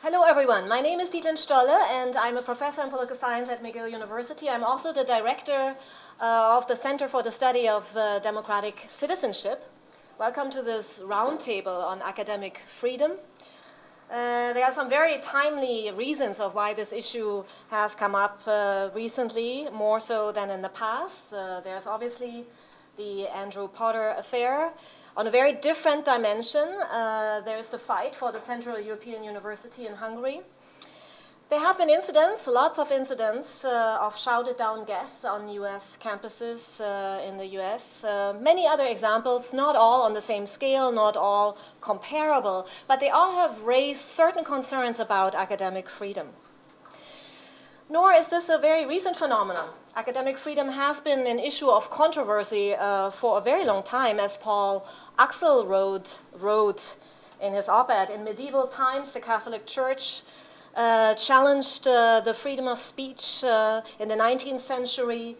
Hello everyone, my name is Dietlind Stolle and I'm a professor in political science at McGill University. I'm also the director of the Center for the Study of Democratic Citizenship. Welcome to this roundtable on academic freedom. There are some very timely reasons of why this issue has come up recently, more so than in the past. There's obviously the Andrew Potter affair. On a very different dimension, there is the fight for the Central European University in Hungary. There have been incidents, lots of incidents of shouted down guests on US campuses in the US. Many other examples, not all on the same scale, not all comparable, but they all have raised certain concerns about academic freedom. Nor is this a very recent phenomenon. Academic freedom has been an issue of controversy for a very long time, as Paul Axel wrote in his op-ed. In medieval times, the Catholic Church challenged the freedom of speech. In the 19th century,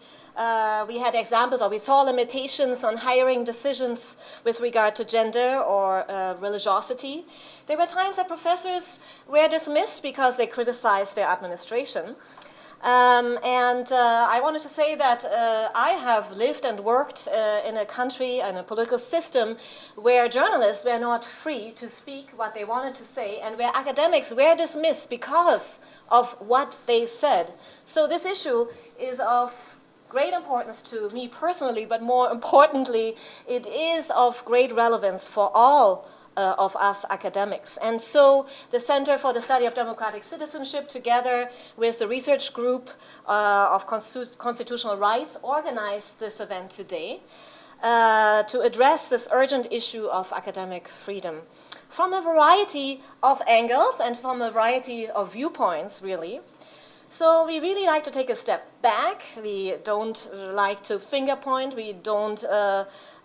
we had examples, or we saw limitations on hiring decisions with regard to gender or religiosity. There were times that professors were dismissed because they criticized their administration. I wanted to say that I have lived and worked in a country and a political system where journalists were not free to speak what they wanted to say and where academics were dismissed because of what they said. So this issue is of great importance to me personally, but more importantly, it is of great relevance for all of us academics. And so the Center for the Study of Democratic Citizenship, together with the research group of constitutional rights, organized this event today to address this urgent issue of academic freedom from a variety of angles and from a variety of viewpoints, really. So we really like to take a step back. We don't like to finger point. We don't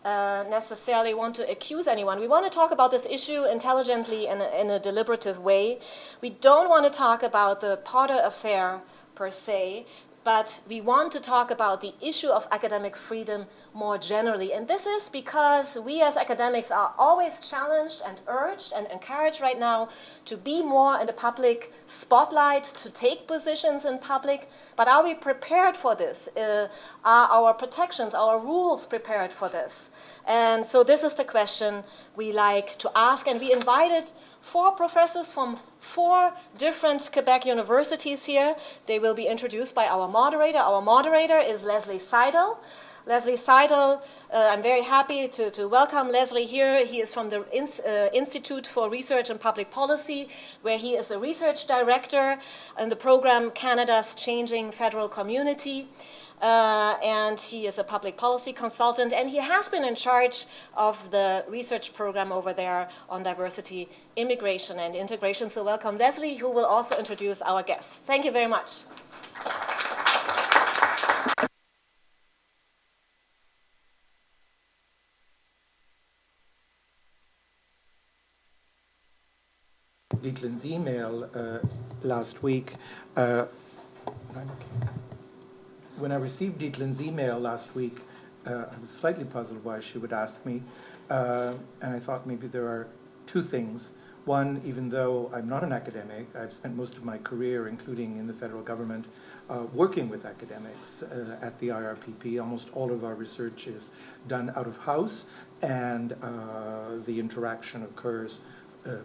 necessarily want to accuse anyone. We want to talk about this issue intelligently and in a deliberative way. We don't want to talk about the Potter affair per se, but we want to talk about the issue of academic freedom more generally. And this is because we as academics are always challenged and urged and encouraged right now to be more in the public spotlight, to take positions in public. But are we prepared for this? Are our protections, our rules prepared for this? And so this is the question we like to ask. And we invited 4 professors from 4 different Quebec universities here. They will be introduced by our moderator. Our moderator is Leslie Seidle. Leslie Seidle, I'm very happy to welcome Leslie here. He is from the Institute for Research and Public Policy, where he is a research director in the program Canada's Changing Federal Community. And he is a public policy consultant, and he has been in charge of the research program over there on diversity, immigration, and integration. So welcome, Leslie, who will also introduce our guests. Thank you very much. Dietlind's email last week. When I received Dietlind's email last week, I was slightly puzzled why she would ask me, and I thought maybe there are 2 things. One, even though I'm not an academic, I've spent most of my career, including in the federal government, working with academics at the IRPP. Almost all of our research is done out of house, and the interaction occurs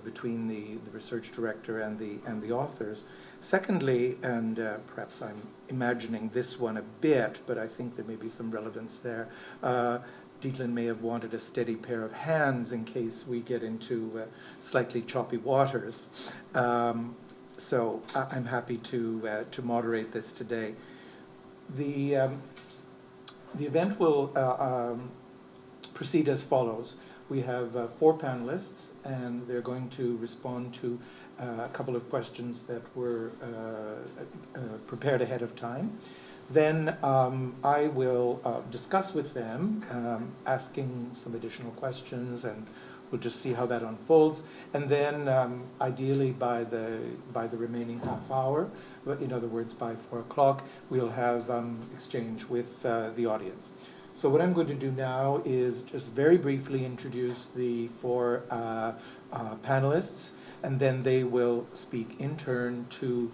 between the research director and the authors. Secondly, and perhaps I'm imagining this one a bit, but I think there may be some relevance there, Dietlind may have wanted a steady pair of hands in case we get into slightly choppy waters. So I'm happy to moderate this today. The event will proceed as follows. We have 4 panelists, and they're going to respond to a couple of questions that were prepared ahead of time. Then I will discuss with them, asking some additional questions, and we'll just see how that unfolds. And then, ideally, by the remaining half hour, in other words, by 4 o'clock, we'll have exchange with the audience. So what I'm going to do now is just very briefly introduce the four panelists, and then they will speak in turn to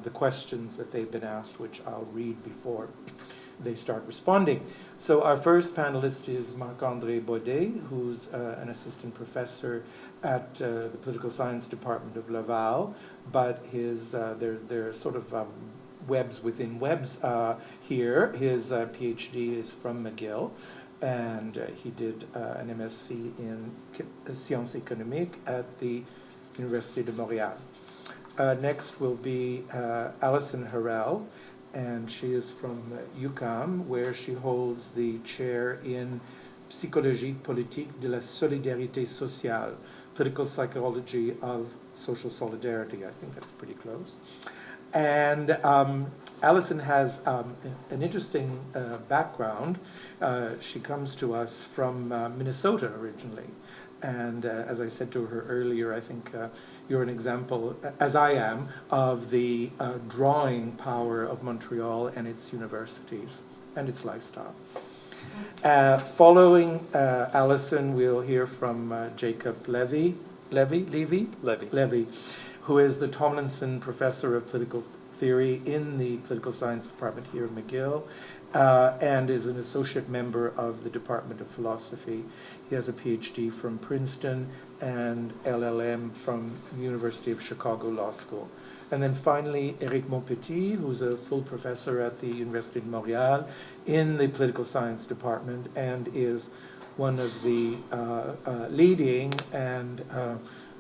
the questions that they've been asked, which I'll read before they start responding. So our first panelist is Marc-André Bodet, who's an assistant professor at the Political Science Department of Laval, but there's sort of webs within webs here. His PhD is from McGill, and he did an MSc in Sciences Économiques at the Université de Montréal. Next will be Allison Harell, and she is from UQAM, where she holds the chair in psychologie, politique de la solidarité sociale, political psychology of social solidarity. I think that's pretty close. And Allison has an interesting background. She comes to us from Minnesota originally. And as I said to her earlier, I think you're an example, as I am, of the drawing power of Montreal and its universities and its lifestyle. Following Allison, we'll hear from Jacob Levy, who is the Tomlinson Professor of Political Theory in the Political Science Department here at McGill, and is an associate member of the Department of Philosophy. He has a PhD from Princeton and LLM from the University of Chicago Law School. And then finally, Éric Montpetit, who's a full professor at the Université de Montréal in the Political Science Department, and is one of the leading and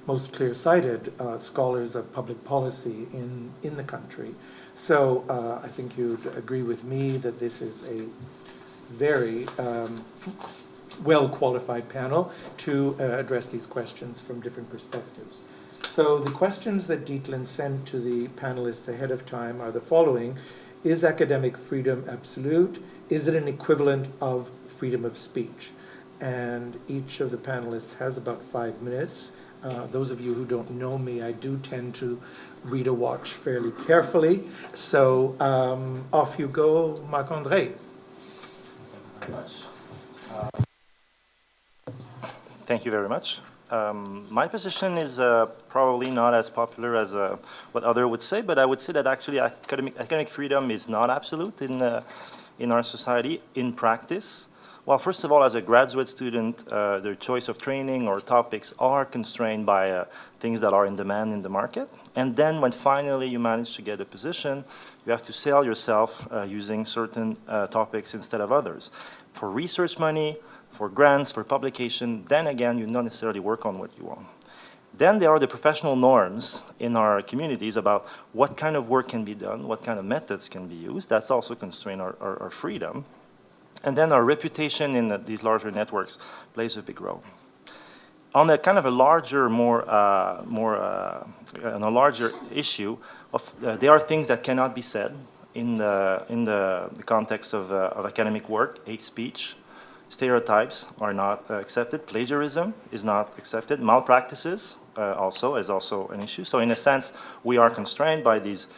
most clear-sighted scholars of public policy in the country. So I think you'd agree with me that this is a very well-qualified panel to address these questions from different perspectives. So the questions that Dietlind sent to the panelists ahead of time are the following. Is academic freedom absolute? Is it an equivalent of freedom of speech? And each of the panelists has about 5 minutes. Those of you who don't know me, I do tend to read a watch fairly carefully. So off you go, Marc-André. Thank you very much. My position is probably not as popular as what others would say, but I would say that actually academic freedom is not absolute in our society in practice. Well, first of all, as a graduate student, their choice of training or topics are constrained by things that are in demand in the market. And then when finally you manage to get a position, you have to sell yourself using certain topics instead of others. For research money, for grants, for publication, then again, you not necessarily work on what you want. Then there are the professional norms in our communities about what kind of work can be done, what kind of methods can be used. That's also constrained our freedom. And then our reputation in these larger networks plays a big role. On a kind of a larger, on a larger issue, there are things that cannot be said in the context of academic work. Hate speech, stereotypes are not accepted. Plagiarism is not accepted. Malpractices is also an issue. So in a sense, we are constrained by these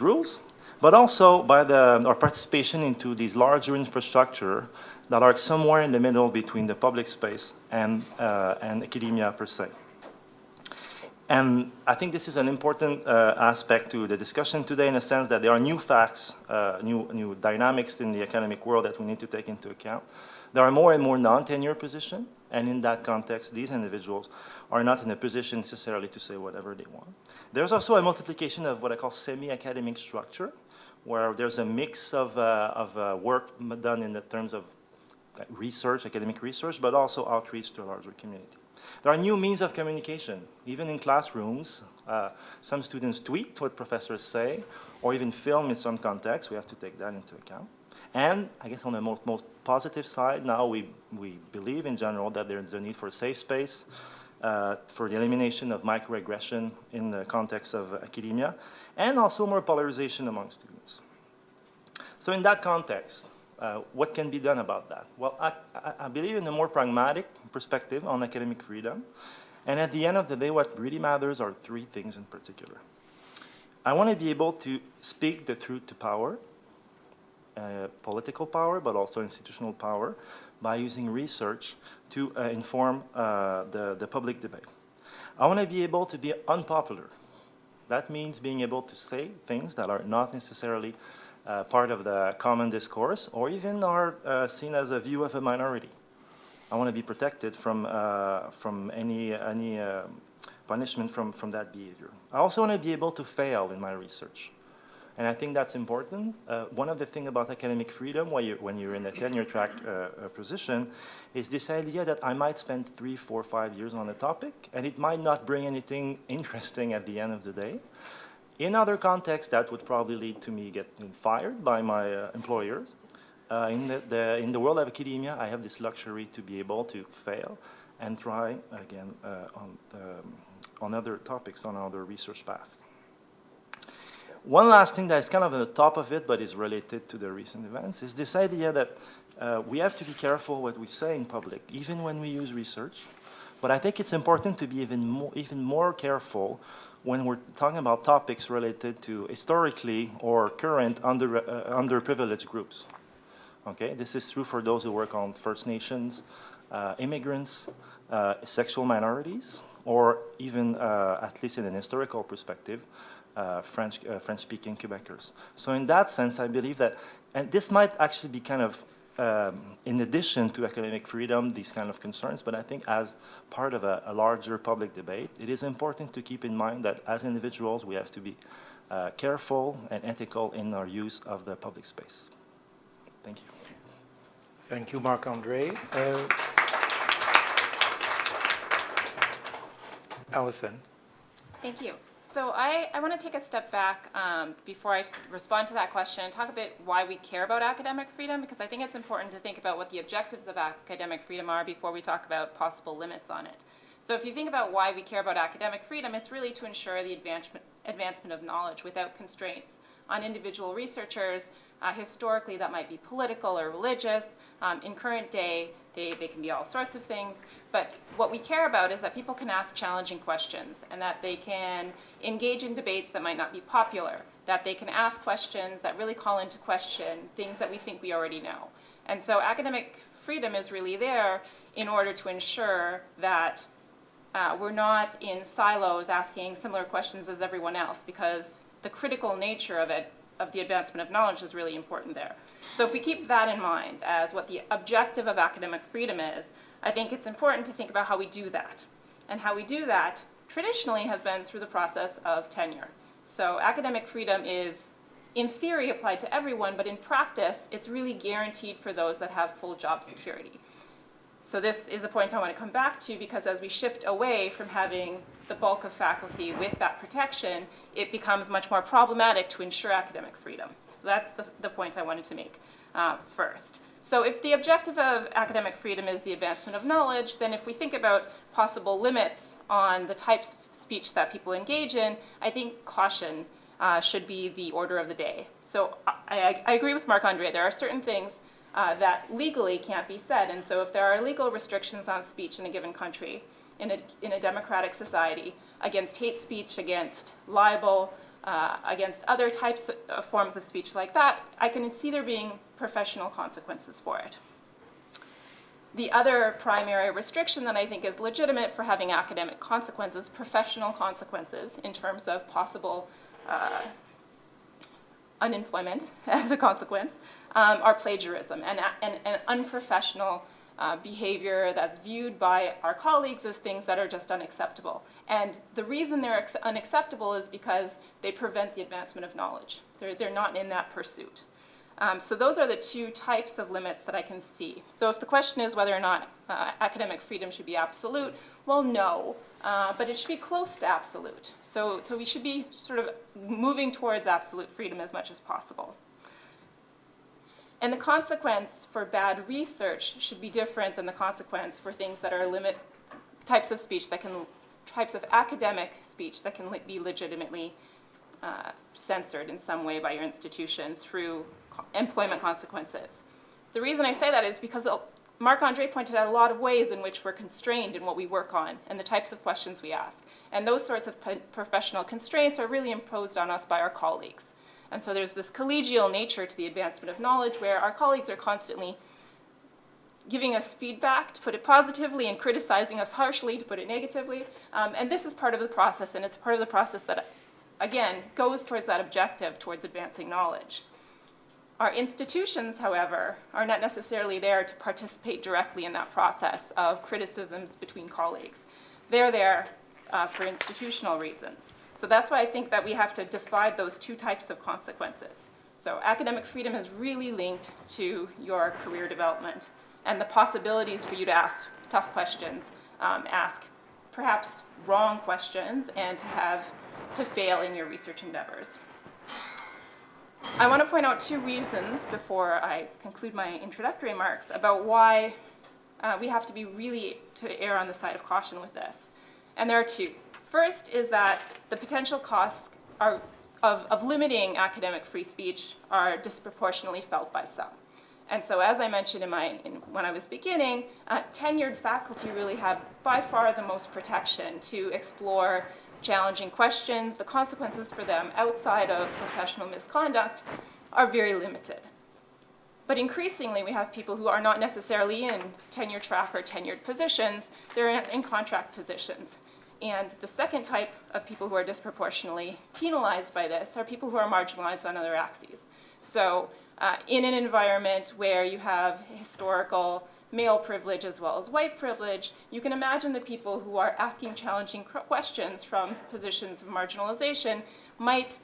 rules, but also by our participation into these larger infrastructure that are somewhere in the middle between the public space and academia per se. And I think this is an important aspect to the discussion today in the sense that there are new facts, new dynamics in the academic world that we need to take into account. There are more and more non-tenure positions, and in that context, these individuals are not in a position necessarily to say whatever they want. There's also a multiplication of what I call semi-academic structure, where there's a mix of work done in the terms of research, academic research, but also outreach to a larger community. There are new means of communication. Even in classrooms, some students tweet what professors say, or even film in some contexts. We have to take that into account. And I guess on the most positive side, now we believe in general that there's a need for a safe space, for the elimination of microaggression in the context of academia, and also more polarization among students. So in that context, what can be done about that? Well, I believe in a more pragmatic perspective on academic freedom. And at the end of the day, what really matters are three things in particular. I want to be able to speak the truth to power. political power, but also institutional power, by using research to inform the public debate. I want to be able to be unpopular. That means being able to say things that are not necessarily part of the common discourse, or even are seen as a view of a minority. I want to be protected from any punishment from that behavior. I also want to be able to fail in my research. And I think that's important. One of the things about academic freedom when you're in a tenure track position is this idea that I might spend 3, 4, 5 years on a topic, and it might not bring anything interesting at the end of the day. In other contexts, that would probably lead to me getting fired by my employers. In the world of academia, I have this luxury to be able to fail and try again on other topics, on other research paths. One last thing that is kind of on the top of it, but is related to the recent events, is this idea that we have to be careful what we say in public, even when we use research. But I think it's important to be even more careful when we're talking about topics related to historically or current underprivileged groups. Okay, this is true for those who work on First Nations, immigrants, sexual minorities, or even, at least in an historical perspective, French-speaking Quebecers. So in that sense, I believe that, and this might actually be kind of, in addition to academic freedom, these kind of concerns, but I think as part of a larger public debate, it is important to keep in mind that as individuals, we have to be careful and ethical in our use of the public space. Thank you. Thank you, Marc-André. Allison. Thank you. So I want to take a step back before I respond to that question and talk a bit why we care about academic freedom, because I think it's important to think about what the objectives of academic freedom are before we talk about possible limits on it. So if you think about why we care about academic freedom, it's really to ensure the advancement of knowledge without constraints on individual researchers. Historically, that might be political or religious. In current day, they can be all sorts of things. But what we care about is that people can ask challenging questions and that they can engage in debates that might not be popular, that they can ask questions that really call into question things that we think we already know. And so academic freedom is really there in order to ensure that we're not in silos asking similar questions as everyone else, because the critical nature of it, of the advancement of knowledge, is really important there. So if we keep that in mind as what the objective of academic freedom is, I think it's important to think about how we do that. And how we do that traditionally has been through the process of tenure. So academic freedom is, in theory, applied to everyone, but in practice, it's really guaranteed for those that have full job security. So this is a point I want to come back to, because as we shift away from having the bulk of faculty with that protection, it becomes much more problematic to ensure academic freedom. So that's the point I wanted to make first. So if the objective of academic freedom is the advancement of knowledge, then if we think about possible limits on the types of speech that people engage in, I think caution should be the order of the day. So I agree with Marc-André. There are certain things that legally can't be said. And so if there are legal restrictions on speech in a given country, in a democratic society, against hate speech, against libel, against other types of forms of speech like that, I can see there being professional consequences for it. The other primary restriction that I think is legitimate for having academic consequences, professional consequences, in terms of possible unemployment as a consequence, are plagiarism and unprofessional behavior that's viewed by our colleagues as things that are just unacceptable. And the reason they're unacceptable is because they prevent the advancement of knowledge. They're not in that pursuit. So those are the two types of limits that I can see. So if the question is whether or not academic freedom should be absolute, well, no, but it should be close to absolute. So we should be sort of moving towards absolute freedom as much as possible. And the consequence for bad research should be different than the consequence for things that are types of academic speech that can be legitimately censored in some way by your institution through employment consequences. The reason I say that is because Marc-André pointed out a lot of ways in which we're constrained in what we work on and the types of questions we ask. And those sorts of professional constraints are really imposed on us by our colleagues. And so there's this collegial nature to the advancement of knowledge where our colleagues are constantly giving us feedback, to put it positively, and criticizing us harshly, to put it negatively. And this is part of the process, and it's part of the process that, again, goes towards that objective, towards advancing knowledge. Our institutions, however, are not necessarily there to participate directly in that process of criticisms between colleagues. They're there for institutional reasons. So that's why I think that we have to divide those two types of consequences. So academic freedom is really linked to your career development and the possibilities for you to ask tough questions, ask perhaps wrong questions, and to fail in your research endeavors. I want to point out two reasons before I conclude my introductory remarks about why we have to be really to err on the side of caution with this. And there are two. First is that the potential costs of limiting academic free speech are disproportionately felt by some. And so as I mentioned when I was beginning, tenured faculty really have by far the most protection to explore challenging questions. The consequences for them outside of professional misconduct are very limited. But increasingly, we have people who are not necessarily in tenure track or tenured positions, they're in contract positions. And the second type of people who are disproportionately penalized by this are people who are marginalized on other axes. So in an environment where you have historical male privilege as well as white privilege, you can imagine the people who are asking challenging questions from positions of marginalization might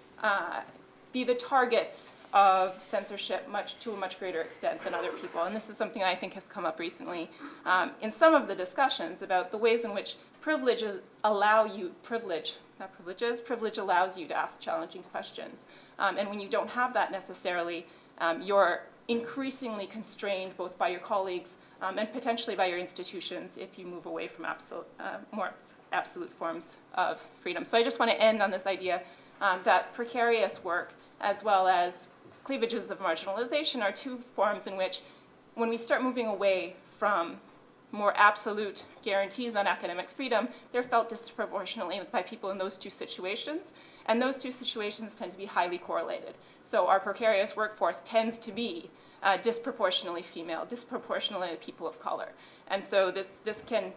be the targets of censorship to a much greater extent than other people. And this is something I think has come up recently in some of the discussions about the ways in which privilege allows you to ask challenging questions. And when you don't have that necessarily, you're increasingly constrained both by your colleagues and potentially by your institutions if you move away from more absolute forms of freedom. So I just want to end on this idea that precarious work as well as cleavages of marginalization are two forms in which, when we start moving away from more absolute guarantees on academic freedom, they're felt disproportionately by people in those two situations. And those two situations tend to be highly correlated. So our precarious workforce tends to be disproportionately female, disproportionately people of color. And so this can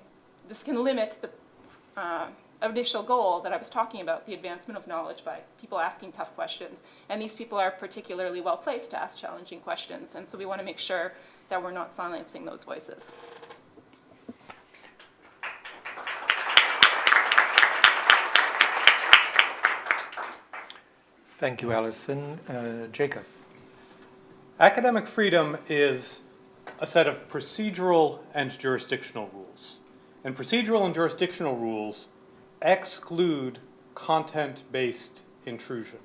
limit the initial goal that I was talking about, the advancement of knowledge by people asking tough questions. And these people are particularly well placed to ask challenging questions. And so we want to make sure that we're not silencing those voices. Thank you, Allison. Jacob. Academic freedom is a set of procedural and jurisdictional rules. And procedural and jurisdictional rules exclude content-based intrusion.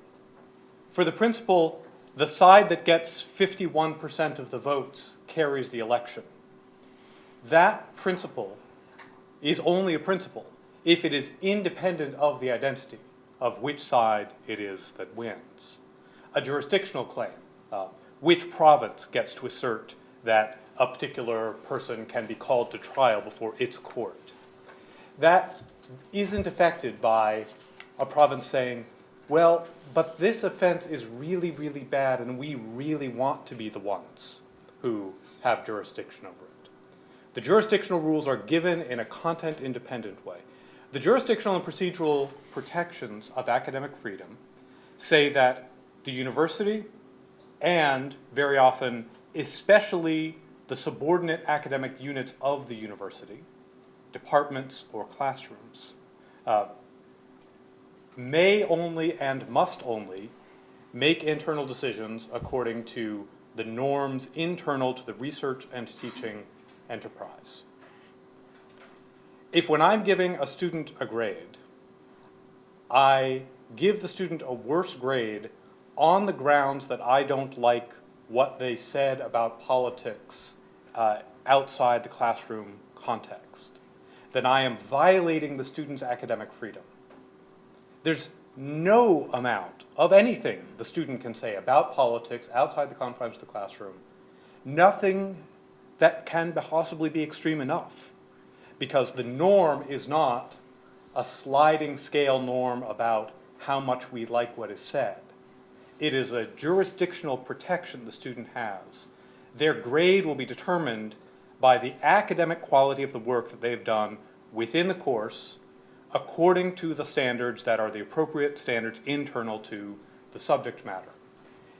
For the principle, the side that gets 51% of the votes carries the election. That principle is only a principle if it is independent of the identity of which side it is that wins. A jurisdictional claim, which province gets to assert that a particular person can be called to trial before its court. That isn't affected by a province saying, well, but this offense is really, really bad and we really want to be the ones who have jurisdiction over it. The jurisdictional rules are given in a content-independent way. The jurisdictional and procedural protections of academic freedom say that the university, and very often especially the subordinate academic units of the university, departments or classrooms, may only and must only make internal decisions according to the norms internal to the research and teaching enterprise. If when I'm giving a student a grade, I give the student a worse grade on the grounds that I don't like what they said about politics outside the classroom context, then I am violating the student's academic freedom. There's no amount of anything the student can say about politics outside the confines of the classroom, nothing that can possibly be extreme enough, because the norm is not a sliding scale norm about how much we like what is said. It is a jurisdictional protection the student has. Their grade will be determined by the academic quality of the work that they've done within the course, according to the standards that are the appropriate standards internal to the subject matter.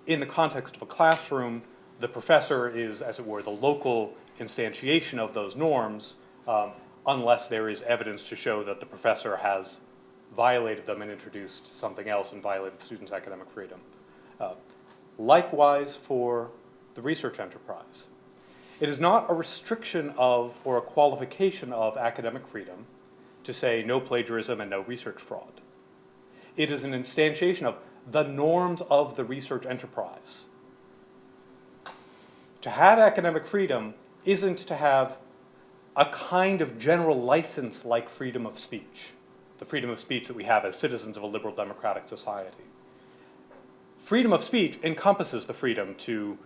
In the context of a classroom, the professor is, as it were, the local instantiation of those norms, unless there is evidence to show that the professor has violated them and introduced something else and violated the student's academic freedom. Likewise for the research enterprise. It is not a restriction of or a qualification of academic freedom to say no plagiarism and no research fraud. It is an instantiation of the norms of the research enterprise. To have academic freedom isn't to have a kind of general license like freedom of speech, the freedom of speech that we have as citizens of a liberal democratic society. Freedom of speech encompasses the freedom to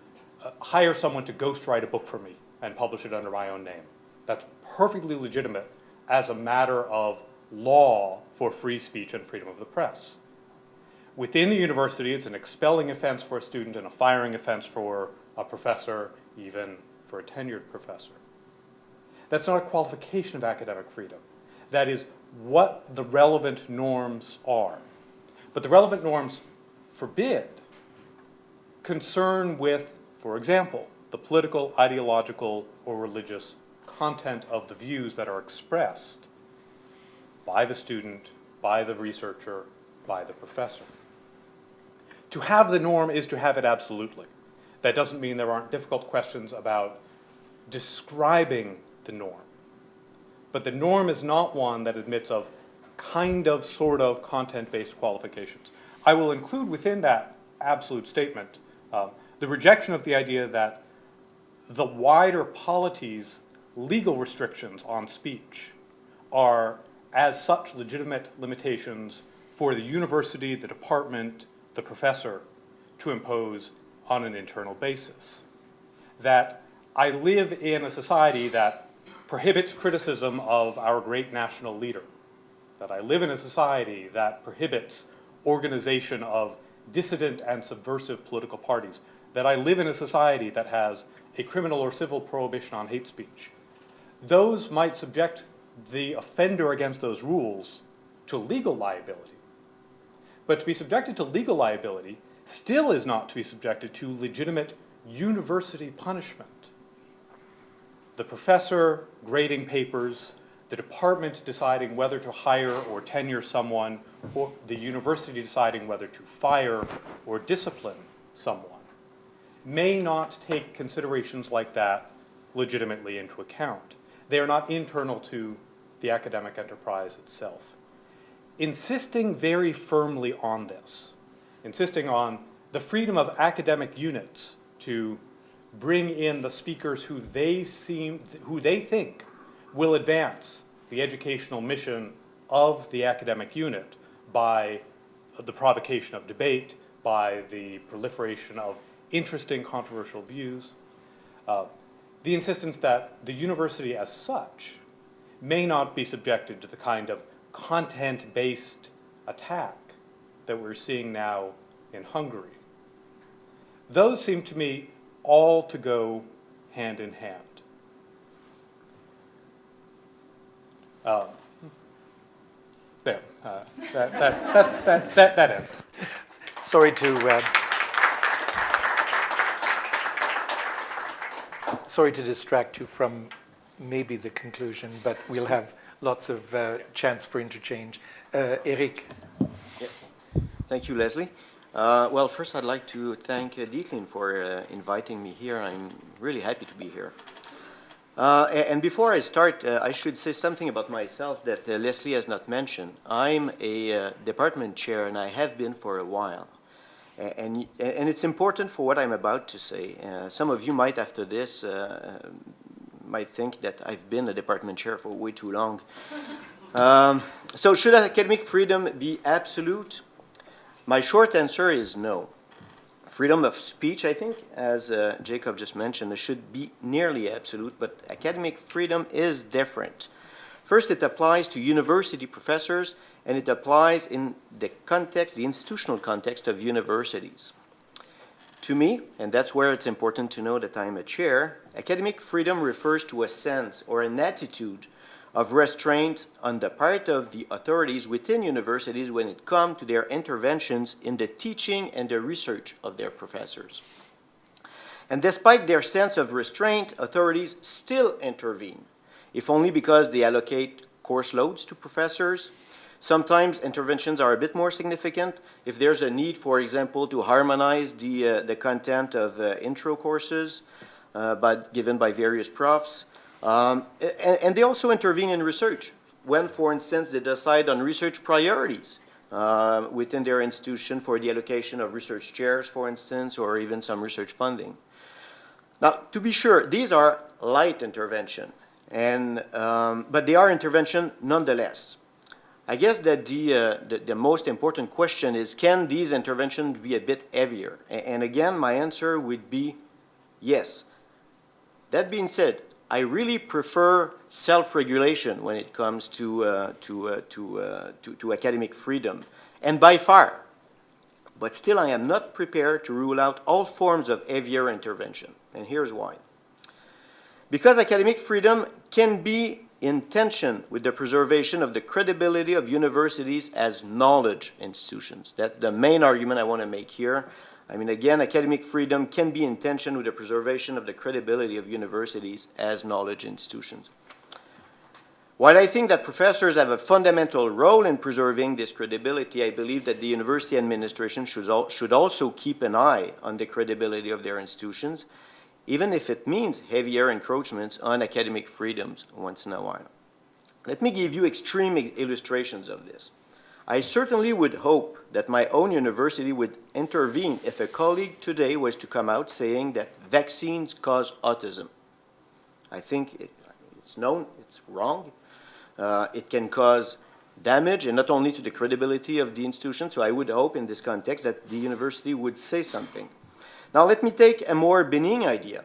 hire someone to ghostwrite a book for me and publish it under my own name. That's perfectly legitimate as a matter of law for free speech and freedom of the press. Within the university, it's an expelling offense for a student and a firing offense for a professor, even for a tenured professor. That's not a qualification of academic freedom. That is what the relevant norms are. But the relevant norms forbid concern with, for example, the political, ideological, or religious content of the views that are expressed by the student, by the researcher, by the professor. To have the norm is to have it absolutely. That doesn't mean there aren't difficult questions about describing the norm. But the norm is not one that admits of kind of, sort of, content-based qualifications. I will include within that absolute statement the rejection of the idea that the wider polity's legal restrictions on speech are as such legitimate limitations for the university, the department, the professor to impose on an internal basis. That I live in a society that prohibits criticism of our great national leader. That I live in a society that prohibits organization of dissident and subversive political parties. That I live in a society that has a criminal or civil prohibition on hate speech. Those might subject the offender against those rules to legal liability. But to be subjected to legal liability still is not to be subjected to legitimate university punishment. The professor grading papers, the department deciding whether to hire or tenure someone, or the university deciding whether to fire or discipline someone, may not take considerations like that legitimately into account. They are not internal to the academic enterprise itself. Insisting very firmly on this, insisting on the freedom of academic units to bring in the speakers who they think will advance the educational mission of the academic unit by the provocation of debate, by the proliferation of interesting controversial views, the insistence that the university as such may not be subjected to the kind of content-based attack that we're seeing now in Hungary. Those seem to me all to go hand in hand. There, that ends. Sorry to distract you from maybe the conclusion, but we'll have lots of chance for interchange. Éric. Yeah. Thank you, Leslie. Well, first I'd like to thank Dietlind for inviting me here. I'm really happy to be here. And before I start, I should say something about myself that Leslie has not mentioned. I'm a department chair, and I have been for a while. And it's important for what I'm about to say. Some of you might, after this, might think that I've been a department chair for way too long. So should academic freedom be absolute? My short answer is no. Freedom of speech, I think, as Jacob just mentioned, should be nearly absolute, but academic freedom is different. First, it applies to university professors, and it applies in the context, the institutional context of universities. To me, and that's where it's important to know that I'm a chair, academic freedom refers to a sense or an attitude of restraint on the part of the authorities within universities when it comes to their interventions in the teaching and the research of their professors. And despite their sense of restraint, authorities still intervene, if only because they allocate course loads to professors. Sometimes interventions are a bit more significant if there's a need, for example, to harmonize the content of intro courses given by various profs. And they also intervene in research when, for instance, they decide on research priorities within their institution for the allocation of research chairs, for instance, or even some research funding. Now, to be sure, these are light intervention, but they are intervention nonetheless. I guess that the most important question is, can these interventions be a bit heavier? And again, my answer would be yes. That being said, I really prefer self-regulation when it comes to academic freedom, and by far. But still, I am not prepared to rule out all forms of heavier intervention, and here's why. Because academic freedom can be in tension with the preservation of the credibility of universities as knowledge institutions. That's the main argument I want to make here. I mean, again, academic freedom can be in tension with the preservation of the credibility of universities as knowledge institutions. While I think that professors have a fundamental role in preserving this credibility, I believe that the university administration should also keep an eye on the credibility of their institutions, even if it means heavier encroachments on academic freedoms once in a while. Let me give you extreme illustrations of this. I certainly would hope that my own university would intervene if a colleague today was to come out saying that vaccines cause autism. I think it's known, it's wrong. It can cause damage, and not only to the credibility of the institution, so I would hope in this context that the university would say something. Now let me take a more benign idea.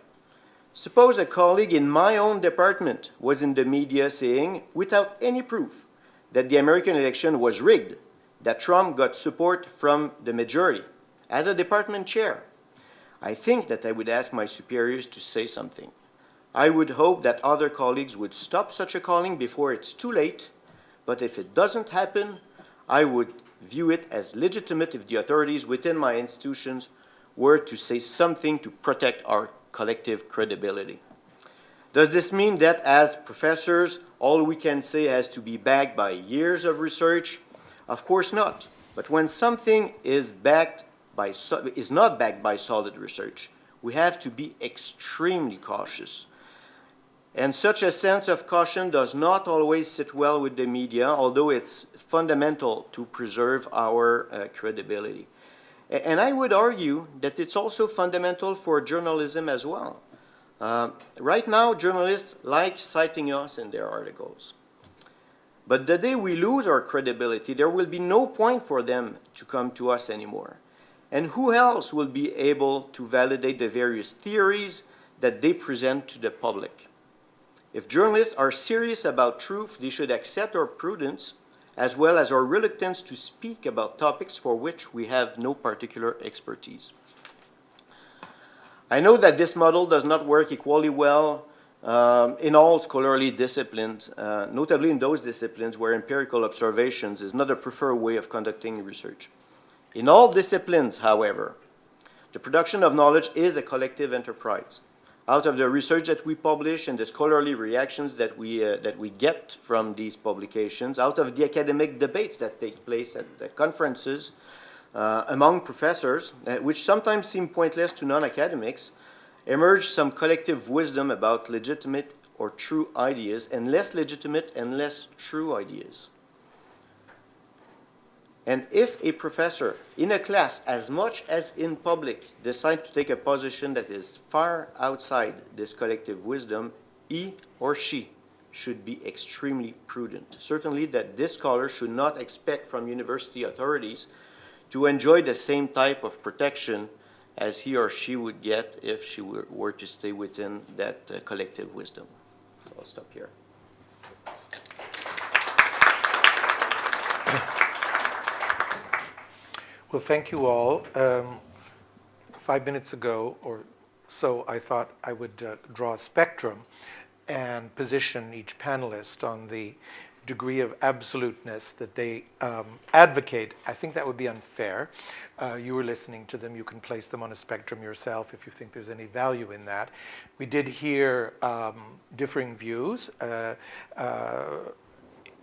Suppose a colleague in my own department was in the media saying, without any proof, that the American election was rigged, that Trump got support from the majority. As a department chair, I think that I would ask my superiors to say something. I would hope that other colleagues would stop such a calling before it's too late, but if it doesn't happen, I would view it as legitimate if the authorities within my institutions were to say something to protect our collective credibility. Does this mean that as professors, all we can say has to be backed by years of research? Of course not. But when something is not backed by solid research, we have to be extremely cautious. And such a sense of caution does not always sit well with the media, although it's fundamental to preserve our credibility. And I would argue that it's also fundamental for journalism as well. Right now, journalists like citing us in their articles. But the day we lose our credibility, there will be no point for them to come to us anymore. And who else will be able to validate the various theories that they present to the public? If journalists are serious about truth, they should accept our prudence as well as our reluctance to speak about topics for which we have no particular expertise. I know that this model does not work equally well in all scholarly disciplines, notably in those disciplines where empirical observations is not a preferred way of conducting research. In all disciplines, however, the production of knowledge is a collective enterprise. Out of the research that we publish and the scholarly reactions that we get from these publications, out of the academic debates that take place at the conferences among professors, which sometimes seem pointless to non-academics, emerge some collective wisdom about legitimate or true ideas and less legitimate and less true ideas. And if a professor in a class, as much as in public, decides to take a position that is far outside this collective wisdom, he or she should be extremely prudent. Certainly that this scholar should not expect from university authorities to enjoy the same type of protection as he or she would get if she were to stay within that collective wisdom. So I'll stop here. Well, thank you all. 5 minutes ago or so, I thought I would draw a spectrum and position each panelist on the degree of absoluteness that they advocate. I think that would be unfair. You were listening to them. You can place them on a spectrum yourself if you think there's any value in that. We did hear differing views,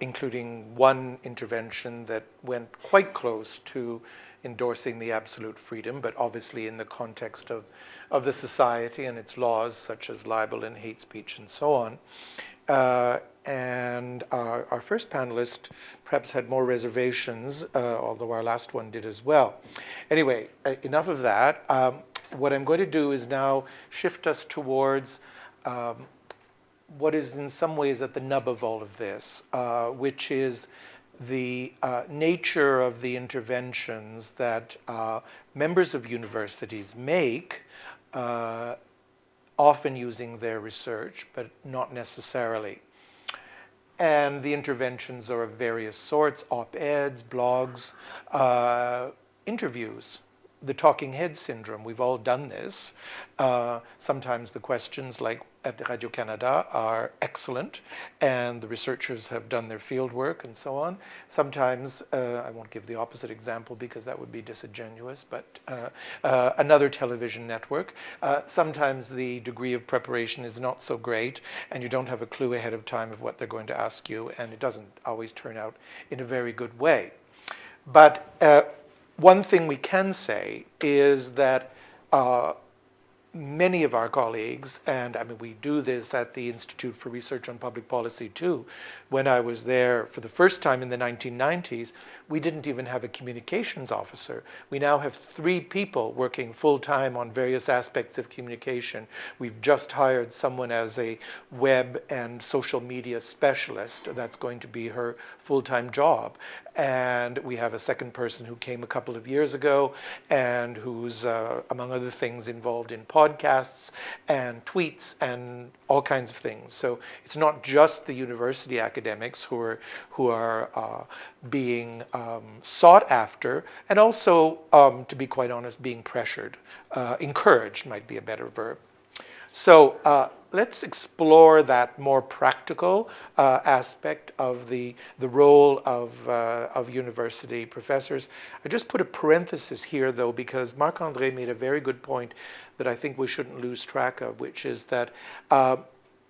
including one intervention that went quite close to endorsing the absolute freedom, but obviously in the context of the society and its laws, such as libel and hate speech and so on. And our first panelist perhaps had more reservations, although our last one did as well. Anyway, enough of that. What I'm going to do is now shift us towards what is in some ways at the nub of all of this, which is the nature of the interventions that members of universities make, often using their research, but not necessarily. And the interventions are of various sorts: op-eds, blogs, interviews, the talking head syndrome. We've all done this. Sometimes the questions, like at Radio-Canada, are excellent, and the researchers have done their field work and so on. Sometimes, I won't give the opposite example because that would be disingenuous, but another television network, sometimes the degree of preparation is not so great, and you don't have a clue ahead of time of what they're going to ask you, and it doesn't always turn out in a very good way. But one thing we can say is that many of our colleagues, and I mean we do this at the Institute for Research on Public Policy too. When I was there for the first time in the 1990s, we didn't even have a communications officer. We now have 3 people working full-time on various aspects of communication. We've just hired someone as a web and social media specialist. That's going to be her full-time job. And we have a second person who came a couple of years ago and who's, among other things, involved in podcasts and tweets and all kinds of things. So it's not just the university academics who are being sought after, and also, to be quite honest, being pressured. Encouraged might be a better verb. So let's explore that more practical aspect of the role of university professors. I just put a parenthesis here, though, because Marc-André made a very good point that I think we shouldn't lose track of, which is that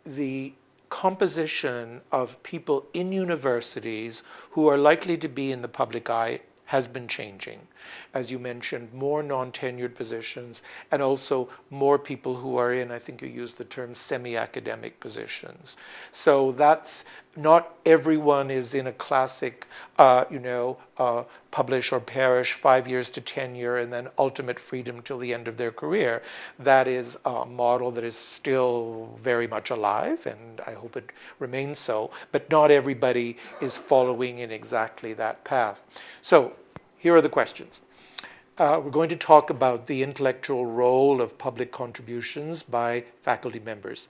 the composition of people in universities who are likely to be in the public eye has been changing. As you mentioned, more non-tenured positions, and also more people who are in, I think you used the term, semi-academic positions. So that's, not everyone is in a classic, publish or perish, 5 years to tenure, and then ultimate freedom till the end of their career. That is a model that is still very much alive, and I hope it remains so, but not everybody is following in exactly that path. So here are the questions. We're going to talk about the intellectual role of public contributions by faculty members.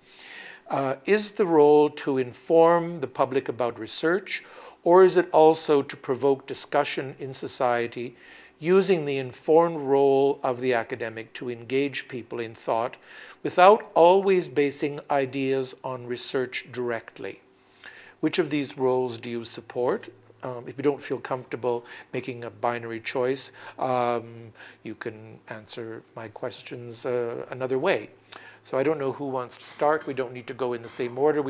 Is the role to inform the public about research, or is it also to provoke discussion in society using the informed role of the academic to engage people in thought without always basing ideas on research directly? Which of these roles do you support? If you don't feel comfortable making a binary choice, you can answer my questions another way. So I don't know who wants to start. We don't need to go in the same order.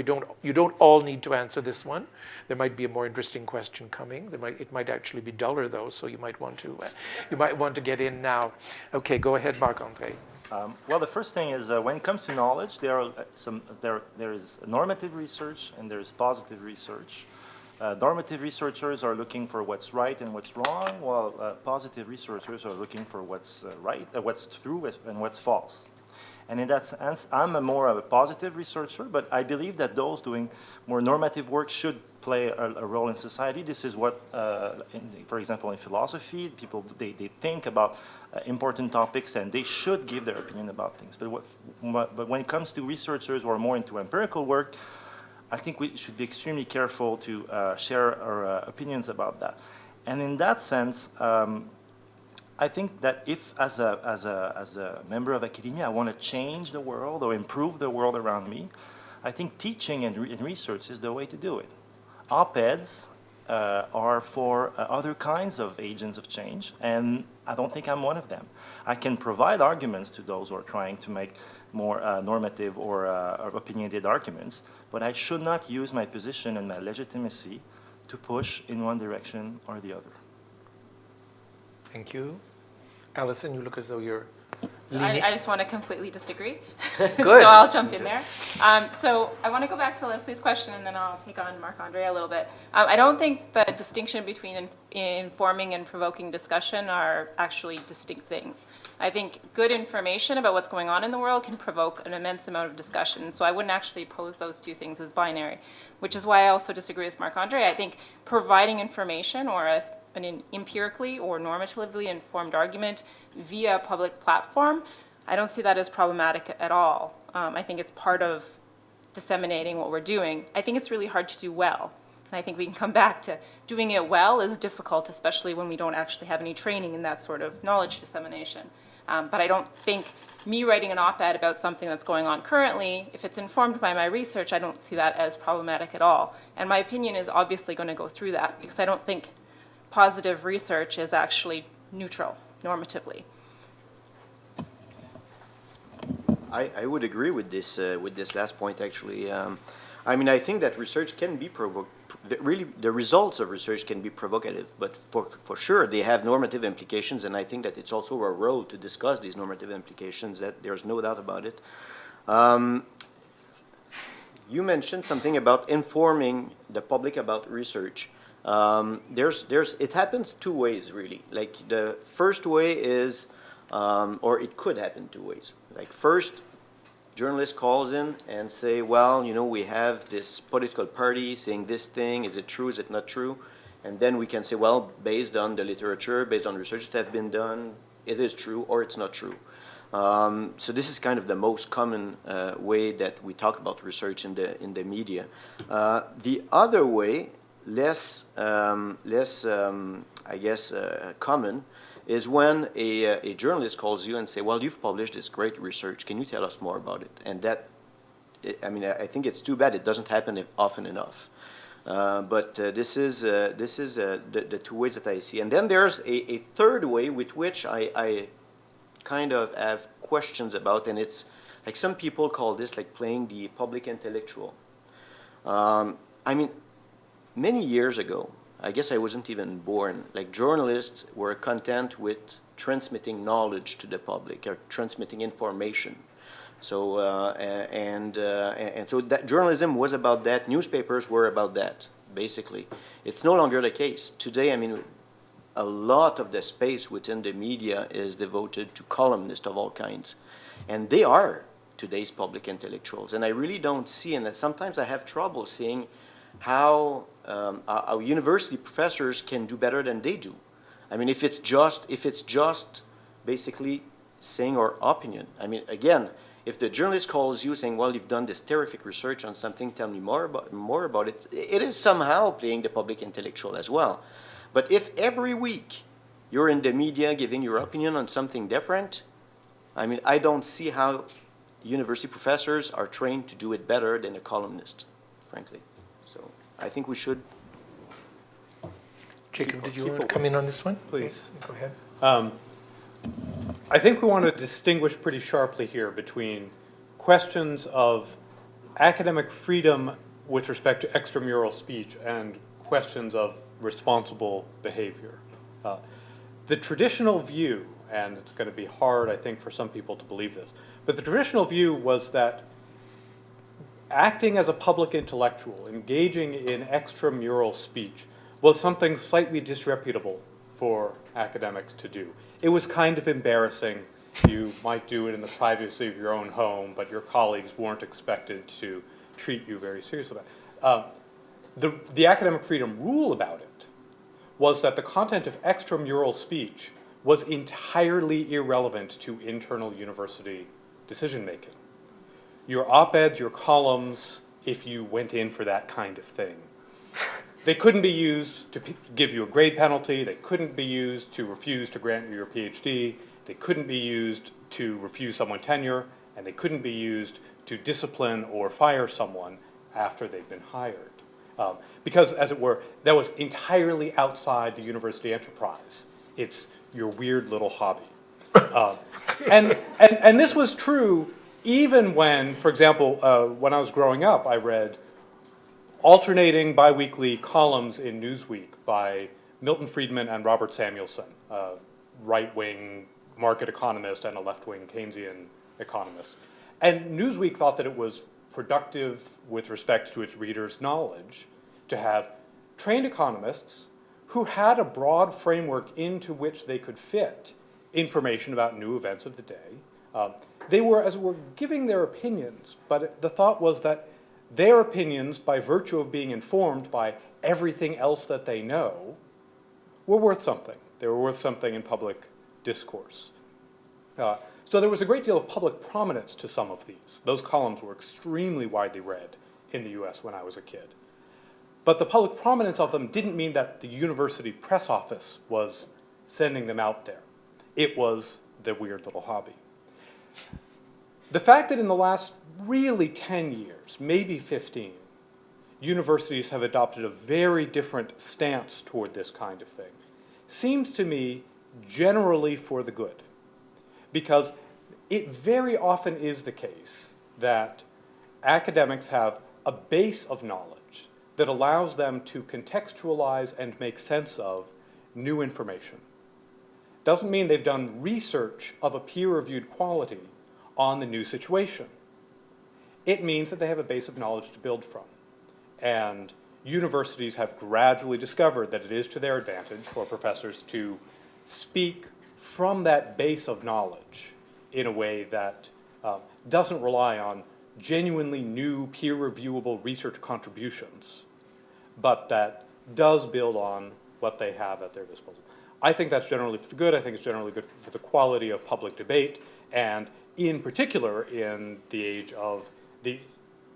You don't all need to answer this one. There might be a more interesting question coming. It might actually be duller though, so you might want to get in now. Okay, go ahead, Marc-André. Well, the first thing is when it comes to knowledge, there is normative research and there is positive research. Normative researchers are looking for what's right and what's wrong, while positive researchers are looking for what's right, what's true and what's false. And in that sense, I'm more of a positive researcher, but I believe that those doing more normative work should play a role in society. This is what, for example, in philosophy, people, they think about important topics and they should give their opinion about things. But when it comes to researchers who are more into empirical work, I think we should be extremely careful to share our opinions about that. And in that sense, I think that if, as a member of academia, I want to change the world or improve the world around me, I think teaching and research is the way to do it. Op-eds are for other kinds of agents of change, and I don't think I'm one of them. I can provide arguments to those who are trying to make more normative or opinionated arguments, but I should not use my position and my legitimacy to push in one direction or the other. Thank you. Allison, you look as though you're So I just want to completely disagree. Good. So I'll jump in there. So I want to go back to Leslie's question, and then I'll take on Marc-André a little bit. I don't think the distinction between informing and provoking discussion are actually distinct things. I think good information about what's going on in the world can provoke an immense amount of discussion. So I wouldn't actually pose those two things as binary, which is why I also disagree with Marc-André. I think providing information or an empirically or normatively informed argument via a public platform, I don't see that as problematic at all. I think it's part of disseminating what we're doing. I think it's really hard to do well. And I think we can come back to doing it well is difficult, especially when we don't actually have any training in that sort of knowledge dissemination. But I don't think me writing an op-ed about something that's going on currently, if it's informed by my research, I don't see that as problematic at all. And my opinion is obviously going to go through that, because I don't think positive research is actually neutral normatively. I would agree with this last point, actually. I mean, I think that research can be really, the results of research can be provocative, but for sure they have normative implications, and I think that it's also our role to discuss these normative implications, that there's no doubt about it. You mentioned something about informing the public about research. It happens two ways, really. Like, the first way is, or it could happen two ways. Like, first, journalist calls in and say, well, you know, we have this political party saying this thing, is it true, is it not true? And then we can say, well, based on the literature, based on research that have been done, it is true or it's not true. So this is kind of the most common way that we talk about research in the media. The other way, less I guess, common, is when a journalist calls you and say, well, you've published this great research, can you tell us more about it? And that, I mean, I think it's too bad it doesn't happen often enough. But this is the two ways that I see. And then there's a third way with which I kind of have questions about, and it's like some people call this like playing the public intellectual. I mean, many years ago, I guess I wasn't even born, like journalists were content with transmitting knowledge to the public or transmitting information. So, and so that journalism was about that, newspapers were about that, basically. It's no longer the case. Today, I mean, a lot of the space within the media is devoted to columnists of all kinds. And they are today's public intellectuals. And I really don't see, and sometimes I have trouble seeing how our university professors can do better than they do. I mean, if it's just basically saying our opinion. I mean, again, if the journalist calls you saying, well, you've done this terrific research on something, tell me more about it, it is somehow playing the public intellectual as well. But if every week you're in the media giving your opinion on something different, I mean, I don't see how university professors are trained to do it better than a columnist, frankly. So I think we should. Jacob, did you want to come in on this one? Please. Go ahead. I think we want to distinguish pretty sharply here between questions of academic freedom with respect to extramural speech and questions of responsible behavior. The traditional view, and it's going to be hard, I think, for some people to believe this, but the traditional view was that acting as a public intellectual, engaging in extramural speech, was something slightly disreputable for academics to do. It was kind of embarrassing. You might do it in the privacy of your own home, but your colleagues weren't expected to treat you very seriously about it. The academic freedom rule about it was that the content of extramural speech was entirely irrelevant to internal university decision-making. Your op-eds, your columns, if you went in for that kind of thing, They couldn't be used to give you a grade penalty. They couldn't be used to refuse to grant you your PhD. They couldn't be used to refuse someone tenure, and they couldn't be used to discipline or fire someone after they've been hired. Because, as it were, that was entirely outside the university enterprise. It's your weird little hobby. And this was true even when, for example, when I was growing up, I read alternating biweekly columns in Newsweek by Milton Friedman and Robert Samuelson, a right-wing market economist and a left-wing Keynesian economist. And Newsweek thought that it was productive with respect to its readers' knowledge to have trained economists who had a broad framework into which they could fit information about new events of the day. They were, as it were, giving their opinions, but the thought was that their opinions, by virtue of being informed by everything else that they know, were worth something. They were worth something in public discourse. So there was a great deal of public prominence to some of these. Those columns were extremely widely read in the US when I was a kid. But the public prominence of them didn't mean that the university press office was sending them out there. It was their weird little hobby. The fact that in the last really 10 years, maybe 15, universities have adopted a very different stance toward this kind of thing seems to me generally for the good. Because it very often is the case that academics have a base of knowledge that allows them to contextualize and make sense of new information. Doesn't mean they've done research of a peer-reviewed quality on the new situation. It means that they have a base of knowledge to build from. And universities have gradually discovered that it is to their advantage for professors to speak from that base of knowledge in a way that doesn't rely on genuinely new peer-reviewable research contributions, but that does build on what they have at their disposal. I think that's generally for the good. I think it's generally good for the quality of public debate, and in particular in the age of the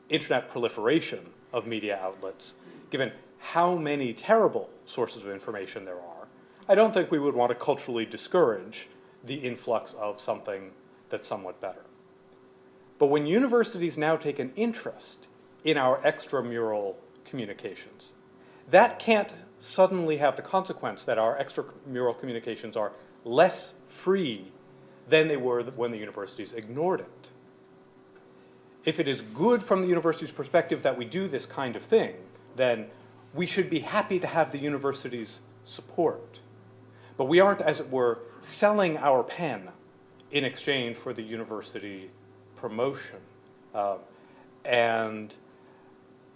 internet proliferation of media outlets, given how many terrible sources of information there are. I don't think we would want to culturally discourage the influx of something that's somewhat better. But when universities now take an interest in our extramural communications, that can't suddenly have the consequence that our extramural communications are less free than they were when the universities ignored it. If it is good from the university's perspective that we do this kind of thing, then we should be happy to have the university's support. But we aren't, as it were, selling our pen in exchange for the university promotion. And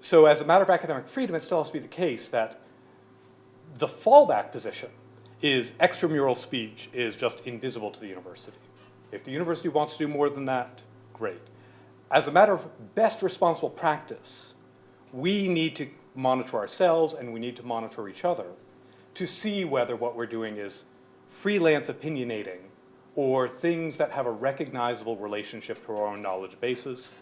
so as a matter of academic freedom, it still has to be the case that the fallback position is extramural speech is just invisible to the university. If the university wants to do more than that, great. As a matter of best responsible practice, we need to monitor ourselves and we need to monitor each other to see whether what we're doing is freelance opinionating or things that have a recognizable relationship to our own knowledge bases.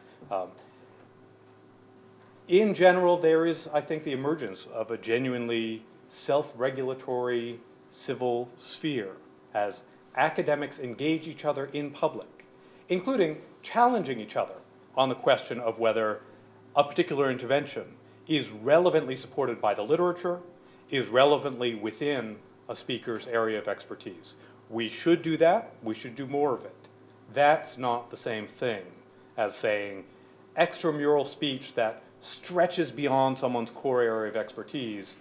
In general, there is, I think, the emergence of a genuinely self-regulatory civil sphere as academics engage each other in public, including challenging each other on the question of whether a particular intervention is relevantly supported by the literature, is relevantly within a speaker's area of expertise. We should do that. We should do more of it. That's not the same thing as saying extramural speech that stretches beyond someone's core area of expertise,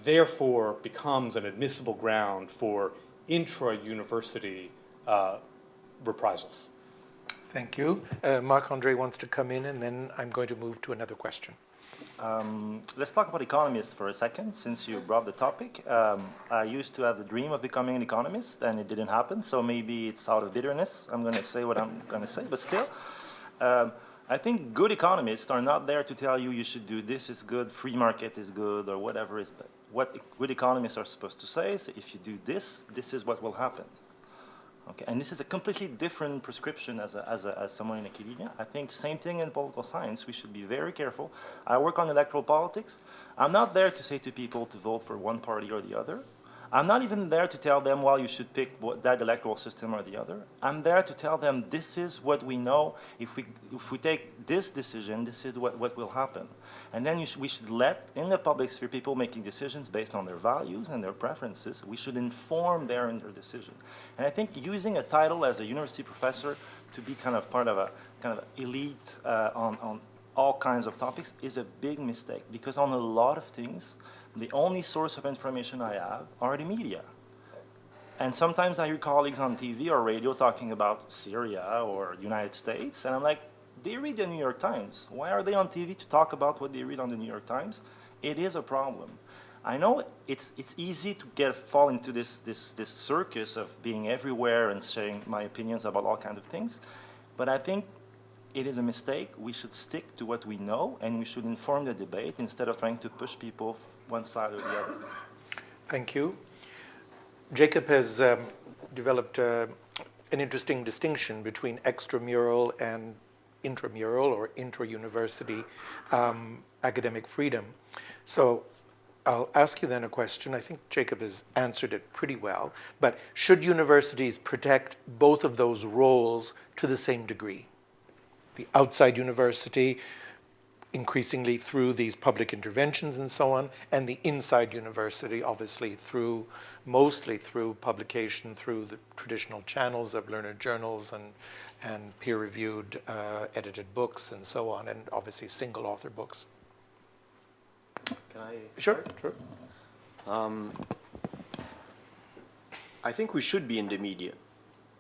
therefore becomes an admissible ground for intra-university reprisals. Thank you. Marc André wants to come in, and then I'm going to move to another question. Let's talk about economists for a second, since you brought the topic. I used to have the dream of becoming an economist, and it didn't happen, so maybe it's out of bitterness. I'm going to say what I'm going to say, but still. I think good economists are not there to tell you you should do this is good, free market is good, or whatever is bad. What good economists are supposed to say is if you do this, this is what will happen. Okay, and this is a completely different prescription as someone in academia. I think same thing in political science. We should be very careful. I work on electoral politics. I'm not there to say to people to vote for one party or the other. I'm not even there to tell them, well, you should pick that electoral system or the other. I'm there to tell them this is what we know. If we take this decision, this is what will happen. And then we should let, in the public sphere, people making decisions based on their values and their preferences. We should inform their decision. And I think using a title as a university professor to be kind of part of a kind of elite on all kinds of topics is a big mistake, because on a lot of things, the only source of information I have are the media. And sometimes I hear colleagues on TV or radio talking about Syria or United States, and I'm like, they read the New York Times. Why are they on TV to talk about what they read on the New York Times? It is a problem. I know it's easy to fall into this circus of being everywhere and sharing my opinions about all kinds of things, but I think it is a mistake. We should stick to what we know, and we should inform the debate instead of trying to push people one side or the other. Thank you. Jacob has developed an interesting distinction between extramural and intramural or intra-university academic freedom. So I'll ask you then a question. I think Jacob has answered it pretty well, but should universities protect both of those roles to the same degree? The outside university, increasingly through these public interventions and so on, and the inside university, obviously mostly through publication, through the traditional channels of learned journals and peer-reviewed edited books and so on, and obviously single author books. Can I? Sure. I think we should be in the media.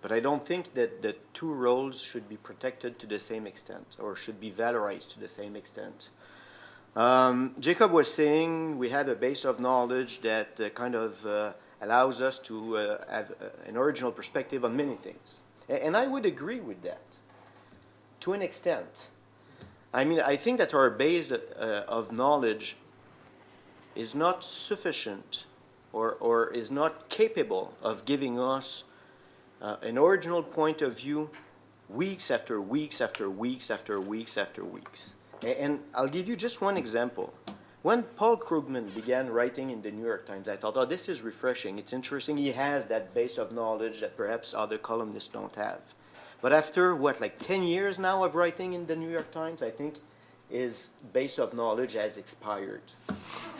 But I don't think that the two roles should be protected to the same extent or should be valorized to the same extent. Jacob was saying we have a base of knowledge that kind of allows us to have an original perspective on many things. And I would agree with that to an extent. I mean, I think that our base of knowledge is not sufficient or is not capable of giving us an original point of view weeks after weeks after weeks after weeks after weeks. And I'll give you just one example. When Paul Krugman began writing in the New York Times, I thought, oh, this is refreshing. It's interesting. He has that base of knowledge that perhaps other columnists don't have. But after, like 10 years now of writing in the New York Times, I think his base of knowledge has expired.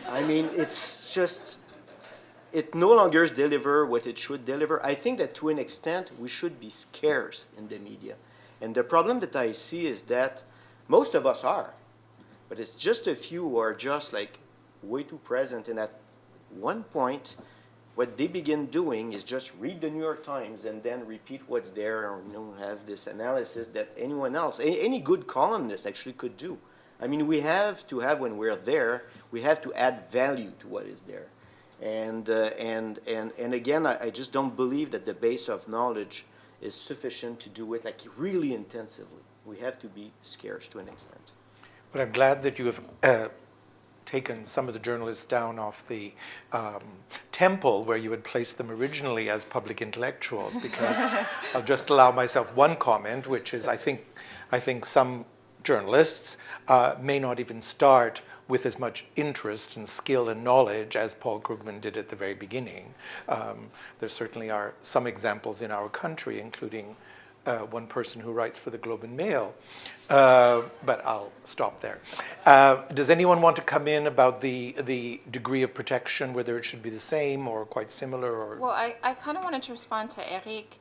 I mean, it's just... it no longer delivers what it should deliver. I think that to an extent, we should be scarce in the media. And the problem that I see is that most of us are, but it's just a few who are just like way too present. And at one point, what they begin doing is just read the New York Times and then repeat what's there, or have this analysis that anyone else, any good columnist actually could do. I mean, we have to have, when we're there, we have to add value to what is there. And again, I just don't believe that the base of knowledge is sufficient to do it like really intensively. We have to be scarce to an extent. But I'm glad that you have taken some of the journalists down off the temple where you had placed them originally as public intellectuals, because I'll just allow myself one comment, which is I think some journalists may not even start with as much interest and skill and knowledge as Paul Krugman did at the very beginning. There certainly are some examples in our country, including one person who writes for the Globe and Mail. But I'll stop there. Does anyone want to come in about the degree of protection, whether it should be the same or quite similar? Or? Well, I kind of wanted to respond to Éric,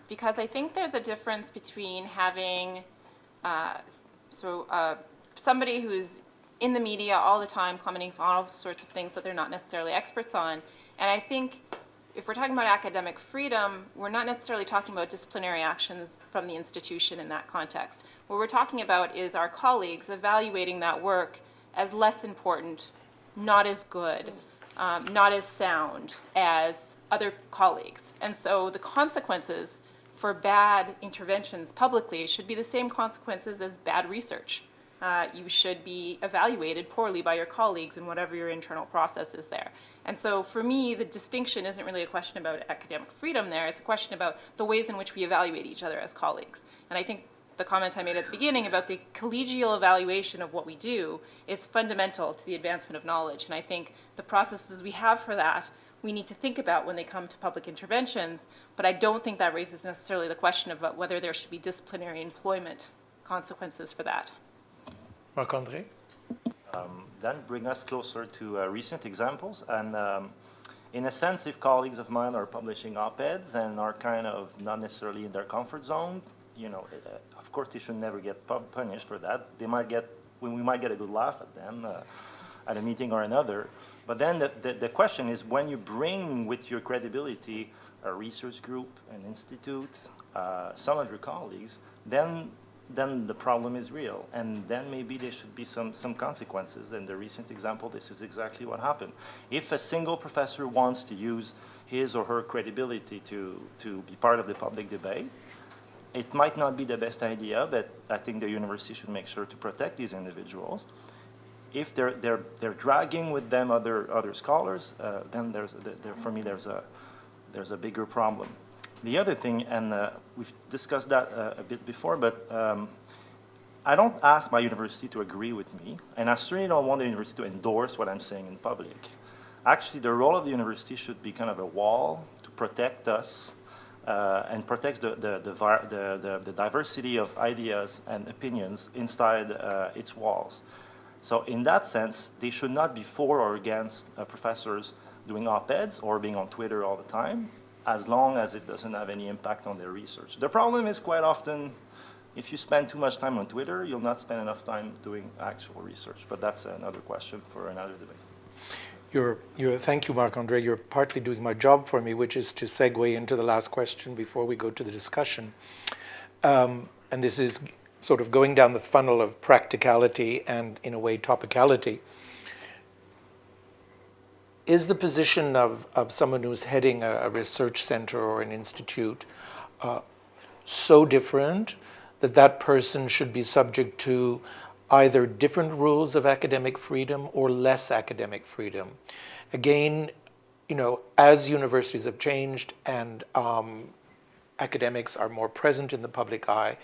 because I think there's a difference between having somebody who's in the media all the time, commenting on all sorts of things that they're not necessarily experts on. And I think if we're talking about academic freedom, we're not necessarily talking about disciplinary actions from the institution in that context. What we're talking about is our colleagues evaluating that work as less important, not as good, not as sound as other colleagues. And so the consequences for bad interventions publicly should be the same consequences as bad research. you should be evaluated poorly by your colleagues in whatever your internal process is there. And so for me, the distinction isn't really a question about academic freedom there, it's a question about the ways in which we evaluate each other as colleagues. And I think the comment I made at the beginning about the collegial evaluation of what we do is fundamental to the advancement of knowledge. And I think the processes we have for that, we need to think about when they come to public interventions, but I don't think that raises necessarily the question about whether there should be disciplinary employment consequences for that. Marc-André? Then bring us closer to recent examples. And in a sense, if colleagues of mine are publishing op-eds and are kind of not necessarily in their comfort zone, you know, of course they should never get punished for that. We might get a good laugh at them at a meeting or another. But then the question is, when you bring with your credibility a research group, an institute, some of your colleagues, then the problem is real. And then maybe there should be some consequences. In the recent example, this is exactly what happened. If a single professor wants to use his or her credibility to be part of the public debate, it might not be the best idea, but I think the university should make sure to protect these individuals. If they're dragging with them other scholars, then for me there's a bigger problem. The other thing, and we've discussed that a bit before, but I don't ask my university to agree with me, and I certainly don't want the university to endorse what I'm saying in public. Actually, the role of the university should be kind of a wall to protect us and protects the diversity of ideas and opinions inside its walls. So in that sense, they should not be for or against professors doing op-eds or being on Twitter all the time, as long as it doesn't have any impact on their research. The problem is quite often, if you spend too much time on Twitter, you'll not spend enough time doing actual research. But that's another question for another debate. Thank you, Marc-André. You're partly doing my job for me, which is to segue into the last question before we go to the discussion. And this is sort of going down the funnel of practicality and, in a way, topicality. Is the position of someone who's heading a research center or an institute so different that that person should be subject to either different rules of academic freedom or less academic freedom? Again, you know, as universities have changed and academics are more present in the public eye,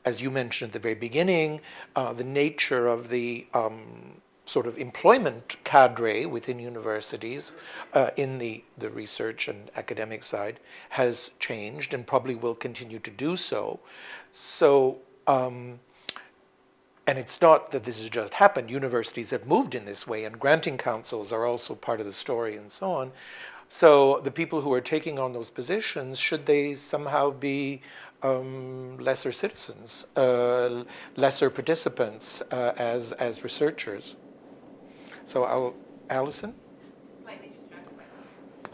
as you mentioned at the very beginning, the nature of the sort of employment cadre within universities in the research and academic side has changed and probably will continue to do so. So, and it's not that this has just happened. Universities have moved in this way, and granting councils are also part of the story and so on. So the people who are taking on those positions, should they somehow be lesser citizens, lesser participants as researchers? So, Allison? Slightly distracted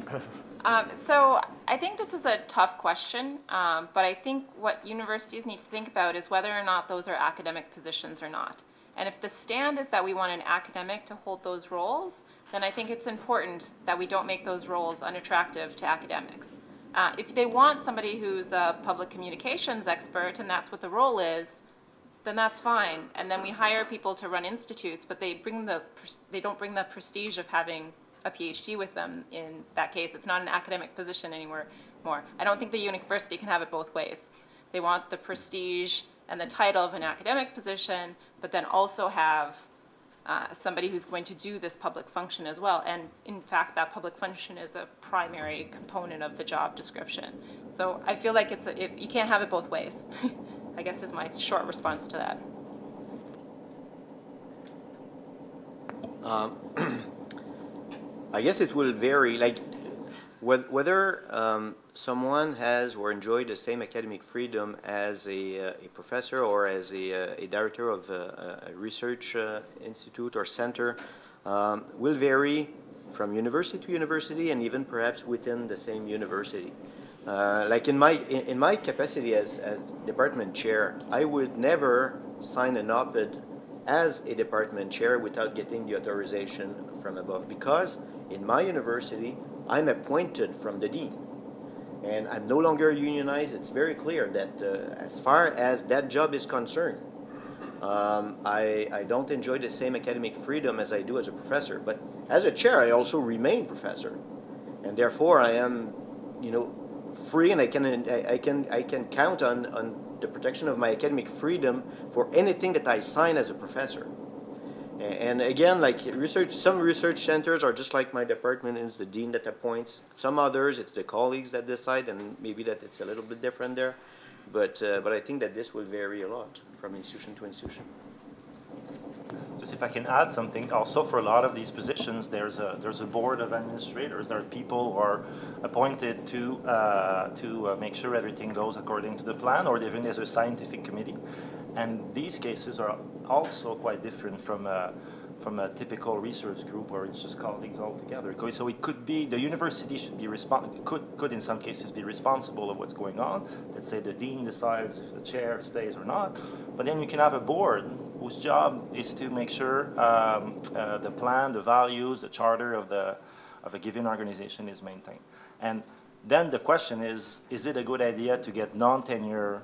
by that. So I think this is a tough question, but I think what universities need to think about is whether or not those are academic positions or not. And if the stand is that we want an academic to hold those roles, then I think it's important that we don't make those roles unattractive to academics. If they want somebody who's a public communications expert and that's what the role is, then that's fine. And then we hire people to run institutes, but they don't bring the prestige of having a PhD with them in that case. It's not an academic position anymore. I don't think the university can have it both ways. They want the prestige and the title of an academic position, but then also have somebody who's going to do this public function as well. And in fact, that public function is a primary component of the job description. So I feel like if you can't have it both ways, I guess is my short response to that. I guess it will vary, like whether someone has or enjoyed the same academic freedom as a professor or as a director of a research institute or center will vary from university to university and even perhaps within the same university. Like in my capacity as department chair, I would never sign an op-ed as a department chair without getting the authorization from above, because in my university, I'm appointed from the dean. And I'm no longer unionized. It's very clear that as far as that job is concerned, I don't enjoy the same academic freedom as I do as a professor, but as a chair, I also remain professor, and therefore I am, free, and I can count on the protection of my academic freedom for anything that I sign as a professor. And again, like some research centers are just like my department, it's the dean that appoints. Some others, it's the colleagues that decide, and maybe that it's a little bit different there. But I think that this will vary a lot from institution to institution. Just if I can add something, also for a lot of these positions, there's a board of administrators. There are people who are appointed to make sure everything goes according to the plan, or even there's a scientific committee. And these cases are also quite different from a typical research group where it's just colleagues all together. So it could be the university should be could in some cases be responsible of what's going on. Let's say the dean decides if the chair stays or not. But then you can have a board whose job is to make sure the plan, the values, the charter of a given organization is maintained. And then the question is it a good idea to get non-tenure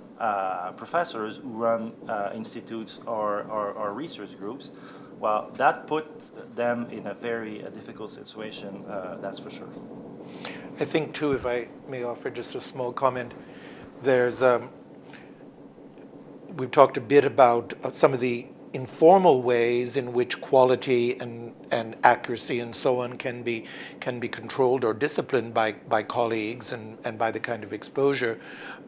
professors who run institutes or research groups? Well, that put them in a very difficult situation, that's for sure. I think, too, if I may offer just a small comment, there's we've talked a bit about some of the informal ways in which quality and accuracy and so on can be controlled or disciplined by colleagues and by the kind of exposure.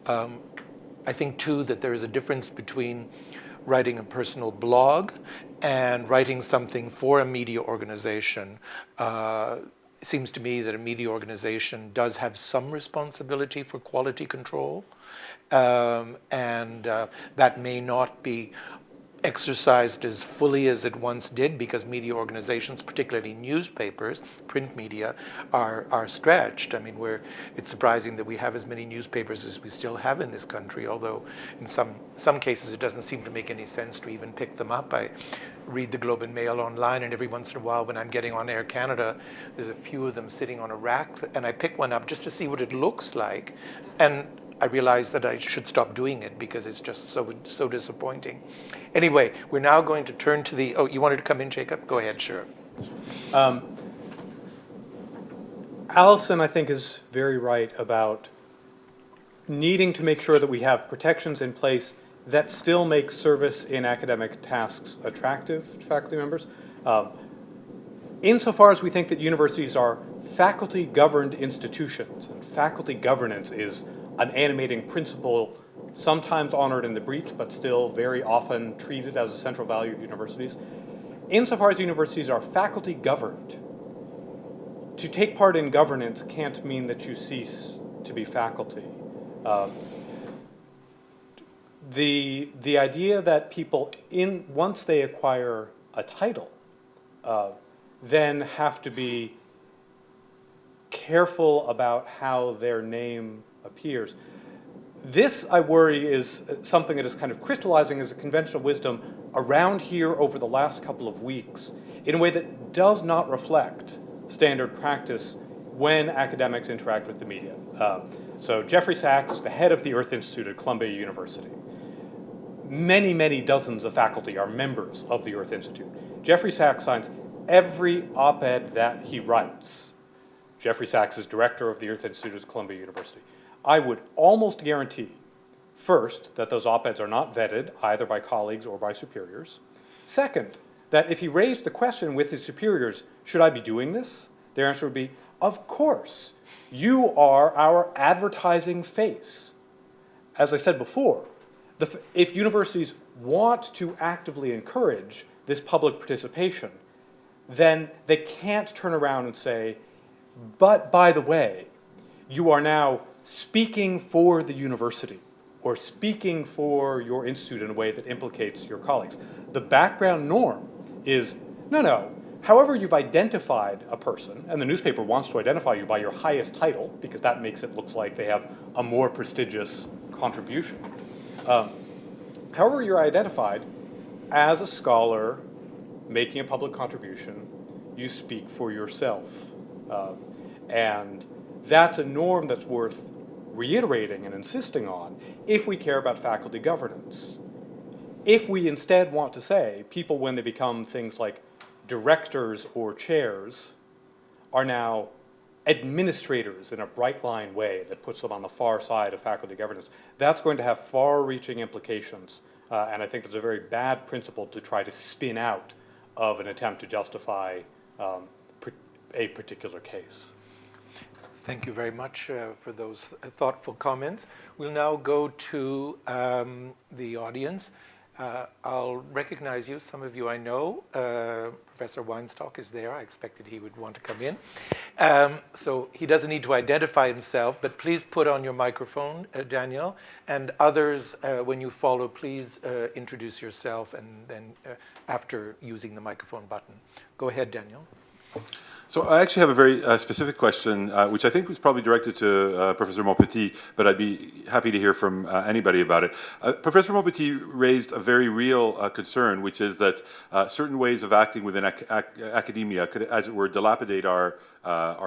I think, too, that there is a difference between writing a personal blog and writing something for a media organization. It seems to me that a media organization does have some responsibility for quality control, and that may not be exercised as fully as it once did, because media organizations, particularly newspapers, print media, are stretched. I mean, it's surprising that we have as many newspapers as we still have in this country, although in some cases it doesn't seem to make any sense to even pick them up. I read the Globe and Mail online, and every once in a while when I'm getting on Air Canada, there's a few of them sitting on a rack, and I pick one up just to see what it looks like, and I realize that I should stop doing it because it's just so disappointing. Anyway, we're now going to turn to the... Oh, you wanted to come in, Jacob? Go ahead, sure. Allison, I think, is very right about needing to make sure that we have protections in place that still make service in academic tasks attractive to faculty members. Insofar as we think that universities are faculty-governed institutions, and faculty governance is an animating principle, sometimes honored in the breach, but still very often treated as a central value of universities. Insofar as universities are faculty governed, to take part in governance can't mean that you cease to be faculty. The idea that people, once they acquire a title, then have to be careful about how their name appears. This, I worry, is something that is kind of crystallizing as a conventional wisdom around here over the last couple of weeks in a way that does not reflect standard practice when academics interact with the media. So Jeffrey Sachs is the head of the Earth Institute at Columbia University. Many, many dozens of faculty are members of the Earth Institute. Jeffrey Sachs signs every op-ed that he writes. Jeffrey Sachs is director of the Earth Institute at Columbia University. I would almost guarantee, first, that those op-eds are not vetted either by colleagues or by superiors. Second, that if he raised the question with his superiors, should I be doing this? Their answer would be, of course. You are our advertising face. As I said before, if universities want to actively encourage this public participation, then they can't turn around and say, but by the way, you are now speaking for the university or speaking for your institute in a way that implicates your colleagues. The background norm is, no, however you've identified a person, and the newspaper wants to identify you by your highest title because that makes it look like they have a more prestigious contribution. However you're identified as a scholar making a public contribution, you speak for yourself. And that's a norm that's worth reiterating and insisting on if we care about faculty governance. if we instead want to say people, when they become things like directors or chairs, are now administrators in a bright line way that puts them on the far side of faculty governance, that's going to have far-reaching implications, and I think it's a very bad principle to try to spin out of an attempt to justify a particular case. Thank you very much for those thoughtful comments. We'll now go to the audience. I'll recognize you. Some of you I know. Professor Weinstock is there. I expected he would want to come in. So he doesn't need to identify himself, but please put on your microphone, Daniel. And others, when you follow, please introduce yourself and then after using the microphone button. Go ahead, Daniel. So I actually have a very specific question, which I think was probably directed to Professor Montpetit, but I'd be happy to hear from anybody about it. Professor Montpetit raised a very real concern, which is that certain ways of acting within academia could, as it were, dilapidate our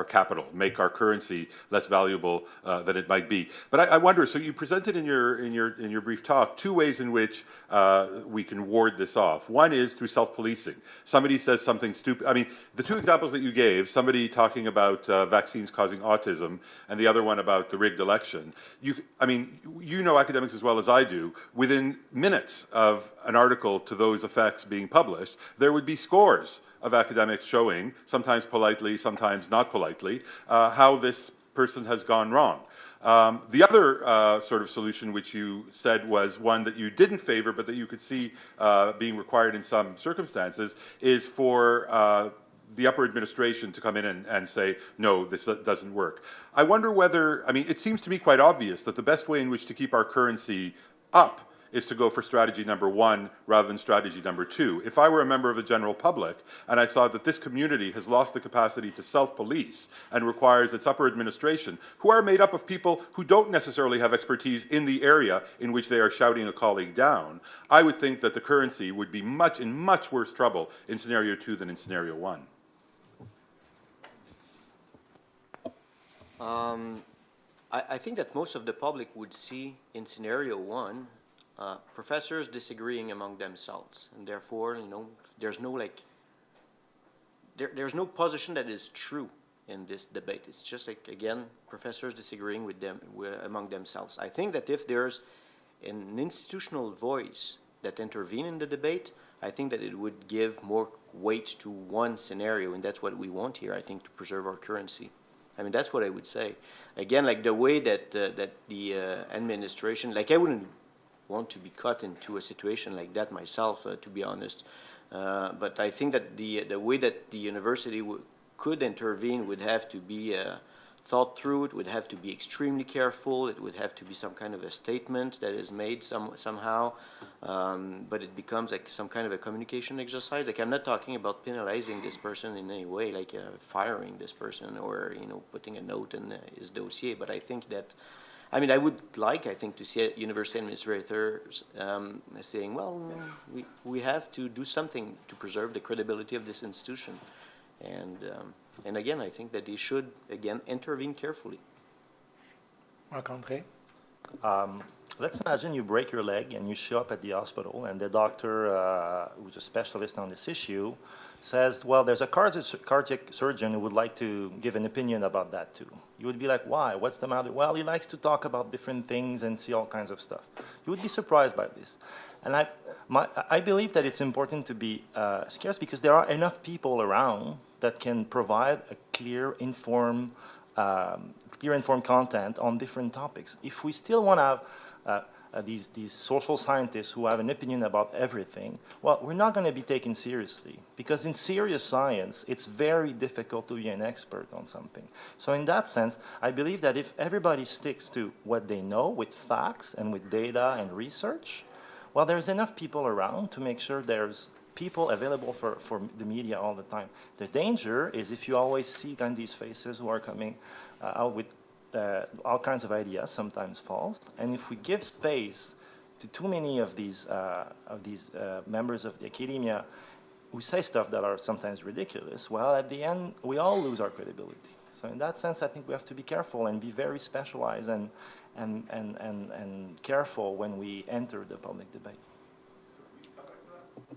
capital, make our currency less valuable than it might be. But I wonder. So you presented in your brief talk 2 ways in which we can ward this off. One is through self-policing. Somebody says something stupid. I mean, the 2 examples that you gave, somebody talking about vaccines causing autism, and the other one about the rigged election. You know academics as well as I do. Within minutes of an article to those effects being published, there would be scores of academics showing, sometimes politely, sometimes not politely, how this person has gone wrong. The other sort of solution which you said was one that you didn't favor, but that you could see being required in some circumstances, is for the upper administration to come in and say, no, this doesn't work. I wonder whether, it seems to me quite obvious that the best way in which to keep our currency up is to go for strategy number 1 rather than strategy number 2. If I were a member of the general public and I saw that this community has lost the capacity to self-police and requires its upper administration, who are made up of people who don't necessarily have expertise in the area in which they are shouting a colleague down, I would think that the currency would be in much worse trouble in scenario 2 than in scenario 1. I think that most of the public would see in scenario 1 professors disagreeing among themselves, and therefore, there's no there's no position that is true in this debate. It's just again, professors disagreeing among themselves. I think that if there's an institutional voice that intervene in the debate, I think that it would give more weight to one scenario, and that's what we want here, I think, to preserve our currency. That's what I would say. Again, the way that the administration, I wouldn't want to be caught into a situation like that myself, to be honest. But I think that the way that the university could intervene would have to be thought through. It would have to be extremely careful. It would have to be some kind of a statement that is made somehow. But it becomes some kind of a communication exercise. I'm not talking about penalizing this person in any way, firing this person or putting a note in his dossier. But I think that, I would I think, to see university administrators saying, well, we have to do something to preserve the credibility of this institution. And again, I think that they should, again, intervene carefully. Marc-André? Let's imagine you break your leg and you show up at the hospital and the doctor, who's a specialist on this issue, says, well, there's a cardiac surgeon who would like to give an opinion about that too. You would be like, why? What's the matter? Well, he likes to talk about different things and see all kinds of stuff. You would be surprised by this. And I believe that it's important to be scarce because there are enough people around that can provide a clear, informed content on different topics. If we still want to have these social scientists who have an opinion about everything, well, we're not going to be taken seriously because in serious science, it's very difficult to be an expert on something. So in that sense, I believe that if everybody sticks to what they know with facts and with data and research, well, there's enough people around to make sure there's people available for the media all the time. The danger is if you always see these faces who are coming out with all kinds of ideas, sometimes false, and if we give space to too many of these members of the academia who say stuff that are sometimes ridiculous, well, at the end, we all lose our credibility. So in that sense, I think we have to be careful and be very specialized and careful when we enter the public debate.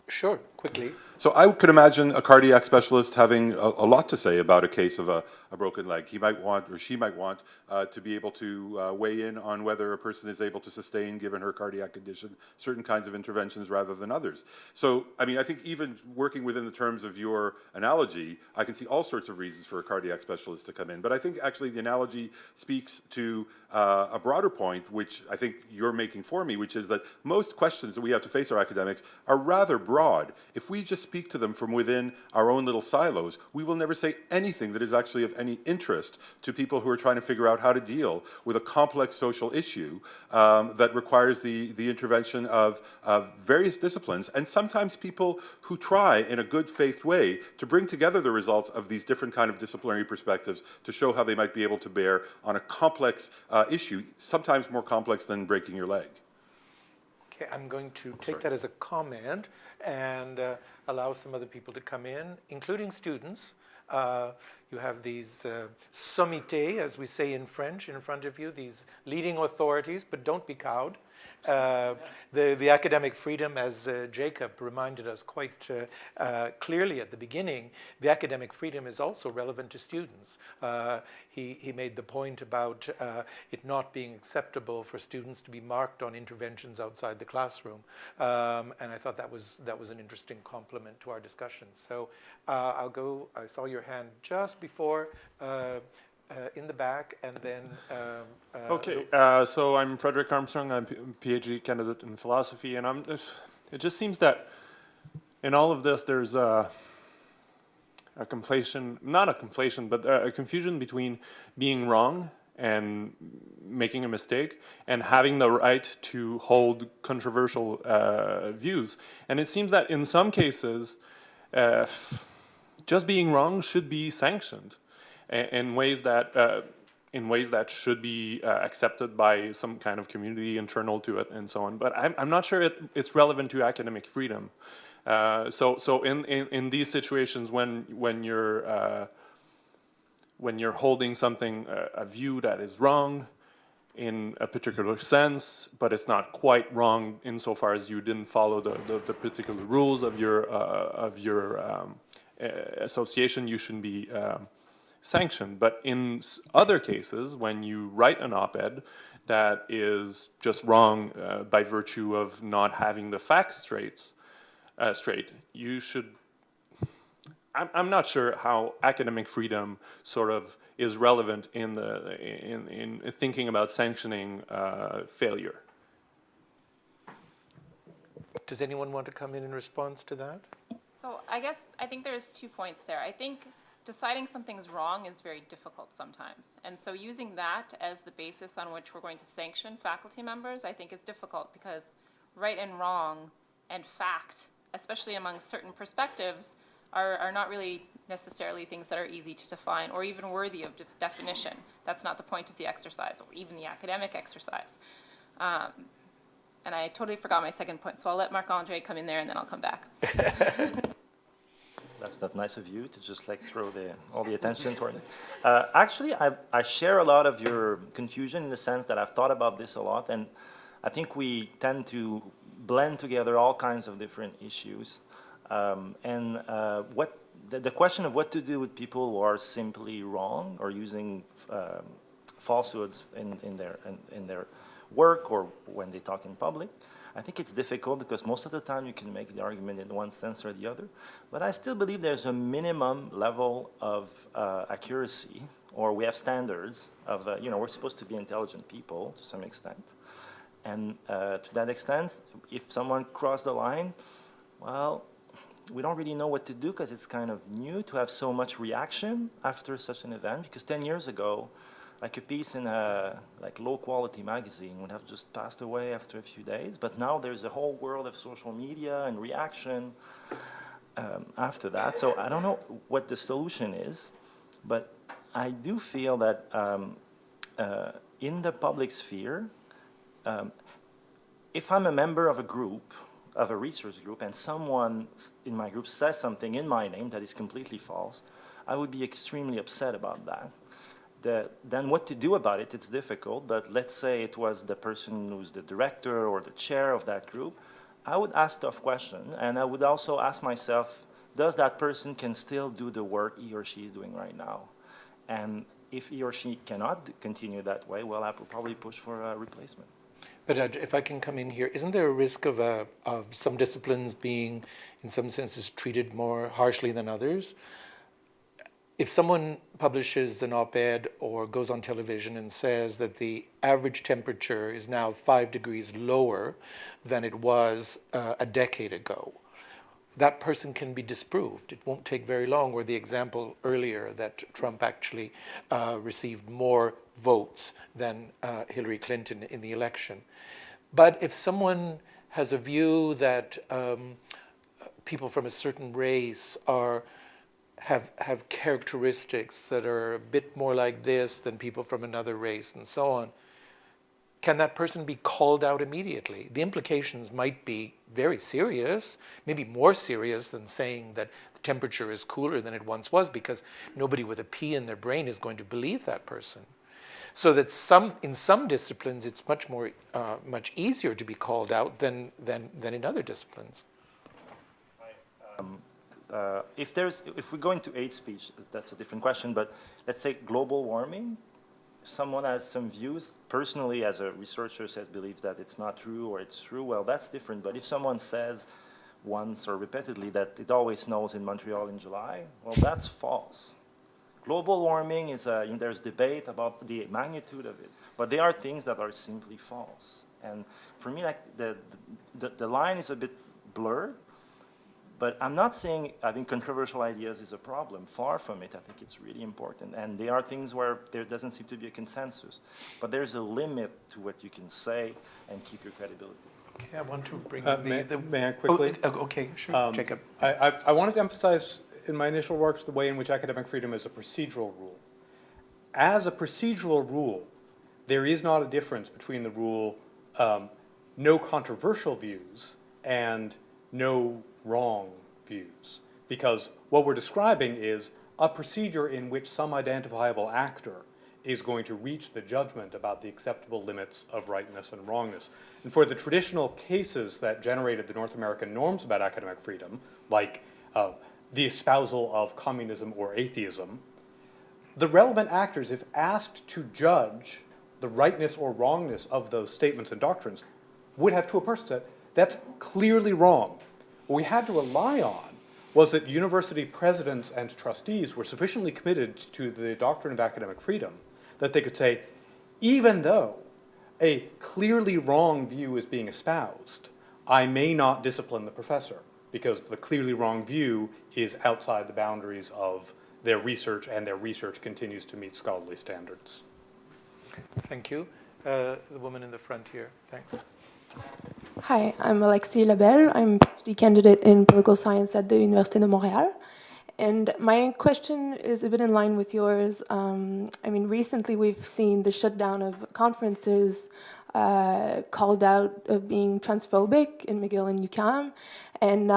Sure, quickly. So I could imagine a cardiac specialist having a lot to say about a case of a broken leg. He might want, or she might want, to be able to weigh in on whether a person is able to sustain, given her cardiac condition, certain kinds of interventions rather than others. So, I mean, I think even working within the terms of your analogy, I can see all sorts of reasons for a cardiac specialist to come in. But I think actually the analogy speaks to a broader point, which I think you're making for me, which is that most questions that we have to face our academics are rather broad. If we just speak to them from within our own little silos, we will never say anything that is actually of any interest to people who are trying to figure out how to deal with a complex social issue that requires the intervention of various disciplines, and sometimes people who try in a good faith way to bring together the results of these different kind of disciplinary perspectives to show how they might be able to bear on a complex issue, sometimes more complex than breaking your leg. Okay, I'm going to take that as a comment and allow some other people to come in, including students. You have these sommités, as we say in French, in front of you, these leading authorities, but don't be cowed. The academic freedom, as Jacob reminded us quite clearly at the beginning, the academic freedom is also relevant to students. He made the point about it not being acceptable for students to be marked on interventions outside the classroom, and I thought that was an interesting complement to our discussion. So I'll go. I saw your hand just before. In the back, and then... Okay, so I'm Frederick Armstrong. I'm a PhD candidate in philosophy, and it just seems that in all of this there's a conflation, not a conflation, but a confusion between being wrong and making a mistake and having the right to hold controversial views. And it seems that in some cases, just being wrong should be sanctioned in ways that should be accepted by some kind of community internal to it and so on. But I'm not sure it's relevant to academic freedom. So in these situations when you're holding something, a view that is wrong in a particular sense, but it's not quite wrong insofar as you didn't follow the particular rules of your association, you shouldn't be sanctioned. But in other cases, when you write an op-ed that is just wrong by virtue of not having the facts straight, you should. I'm not sure how academic freedom sort of is relevant in thinking about sanctioning failure. Does anyone want to come in response to that? So I think there's 2 points there. I think deciding something's wrong is very difficult sometimes. And so using that as the basis on which we're going to sanction faculty members, I think is difficult because right and wrong and fact, especially among certain perspectives, are not really necessarily things that are easy to define or even worthy of definition. That's not the point of the exercise or even the academic exercise. And I totally forgot my second point, so I'll let Marc-André come in there and then I'll come back. That's not nice of you to just like throw all the attention toward it. Actually, I share a lot of your confusion in the sense that I've thought about this a lot, and I think we tend to blend together all kinds of different issues. The question of what to do with people who are simply wrong or using falsehoods in their work or when they talk in public. I think it's difficult because most of the time you can make the argument in one sense or the other, but I still believe there's a minimum level of accuracy, or we have standards of, we're supposed to be intelligent people to some extent. And to that extent, if someone crossed the line, well, we don't really know what to do because it's kind of new to have so much reaction after such an event, because 10 years ago, like a piece in a low-quality magazine would have just passed away after a few days. But now there's a whole world of social media and reaction after that. So I don't know what the solution is, but I do feel that in the public sphere, if I'm a member of a group, of a research group, and someone in my group says something in my name that is completely false, I would be extremely upset about that. Then what to do about it, it's difficult, but let's say it was the person who's the director or the chair of that group, I would ask tough questions, and I would also ask myself, does that person can still do the work he or she is doing right now? And if he or she cannot continue that way, well, I would probably push for a replacement. But if I can come in here, isn't there a risk of some disciplines being, in some senses, treated more harshly than others? If someone publishes an op-ed or goes on television and says that the average temperature is now 5 degrees lower than it was a decade ago, that person can be disproved. It won't take very long, or the example earlier that Trump actually received more votes than Hillary Clinton in the election. But if someone has a view that people from a certain race have characteristics that are a bit more like this than people from another race and so on, can that person be called out immediately? The implications might be very serious, maybe more serious than saying that the temperature is cooler than it once was, because nobody with a P in their brain is going to believe that person. So that in some disciplines, it's much easier to be called out than in other disciplines. If we go into hate speech, that's a different question, but let's say global warming, someone has some views, personally as a researcher believes that it's not true or it's true, well, that's different. But if someone says once or repeatedly that it always snows in Montreal in July, well, that's false. Global warming is, there's debate about the magnitude of it, but there are things that are simply false. And for me, like the line is a bit blurred. But I'm not saying having controversial ideas is a problem. Far from it. I think it's really important. And there are things where there doesn't seem to be a consensus. But there's a limit to what you can say and keep your credibility. Okay, I want to bring May I quickly? Okay, sure, Jacob. I wanted to emphasize in my initial works the way in which academic freedom is a procedural rule. As a procedural rule, there is not a difference between the rule no controversial views and no wrong views, because what we're describing is a procedure in which some identifiable actor is going to reach the judgment about the acceptable limits of rightness and wrongness. And for the traditional cases that generated the North American norms about academic freedom, like the espousal of communism or atheism, the relevant actors, if asked to judge the rightness or wrongness of those statements and doctrines, would have to a person said, that's clearly wrong. What we had to rely on was that university presidents and trustees were sufficiently committed to the doctrine of academic freedom that they could say, even though a clearly wrong view is being espoused, I may not discipline the professor because the clearly wrong view is outside the boundaries of their research, and their research continues to meet scholarly standards. Thank you. The woman in the front here, thanks. Hi, I'm Alexis Labelle. I'm a PhD candidate in political science at the Université de Montréal. And my question is a bit in line with yours. Recently we've seen the shutdown of conferences called out of being transphobic in McGill and UQAM. And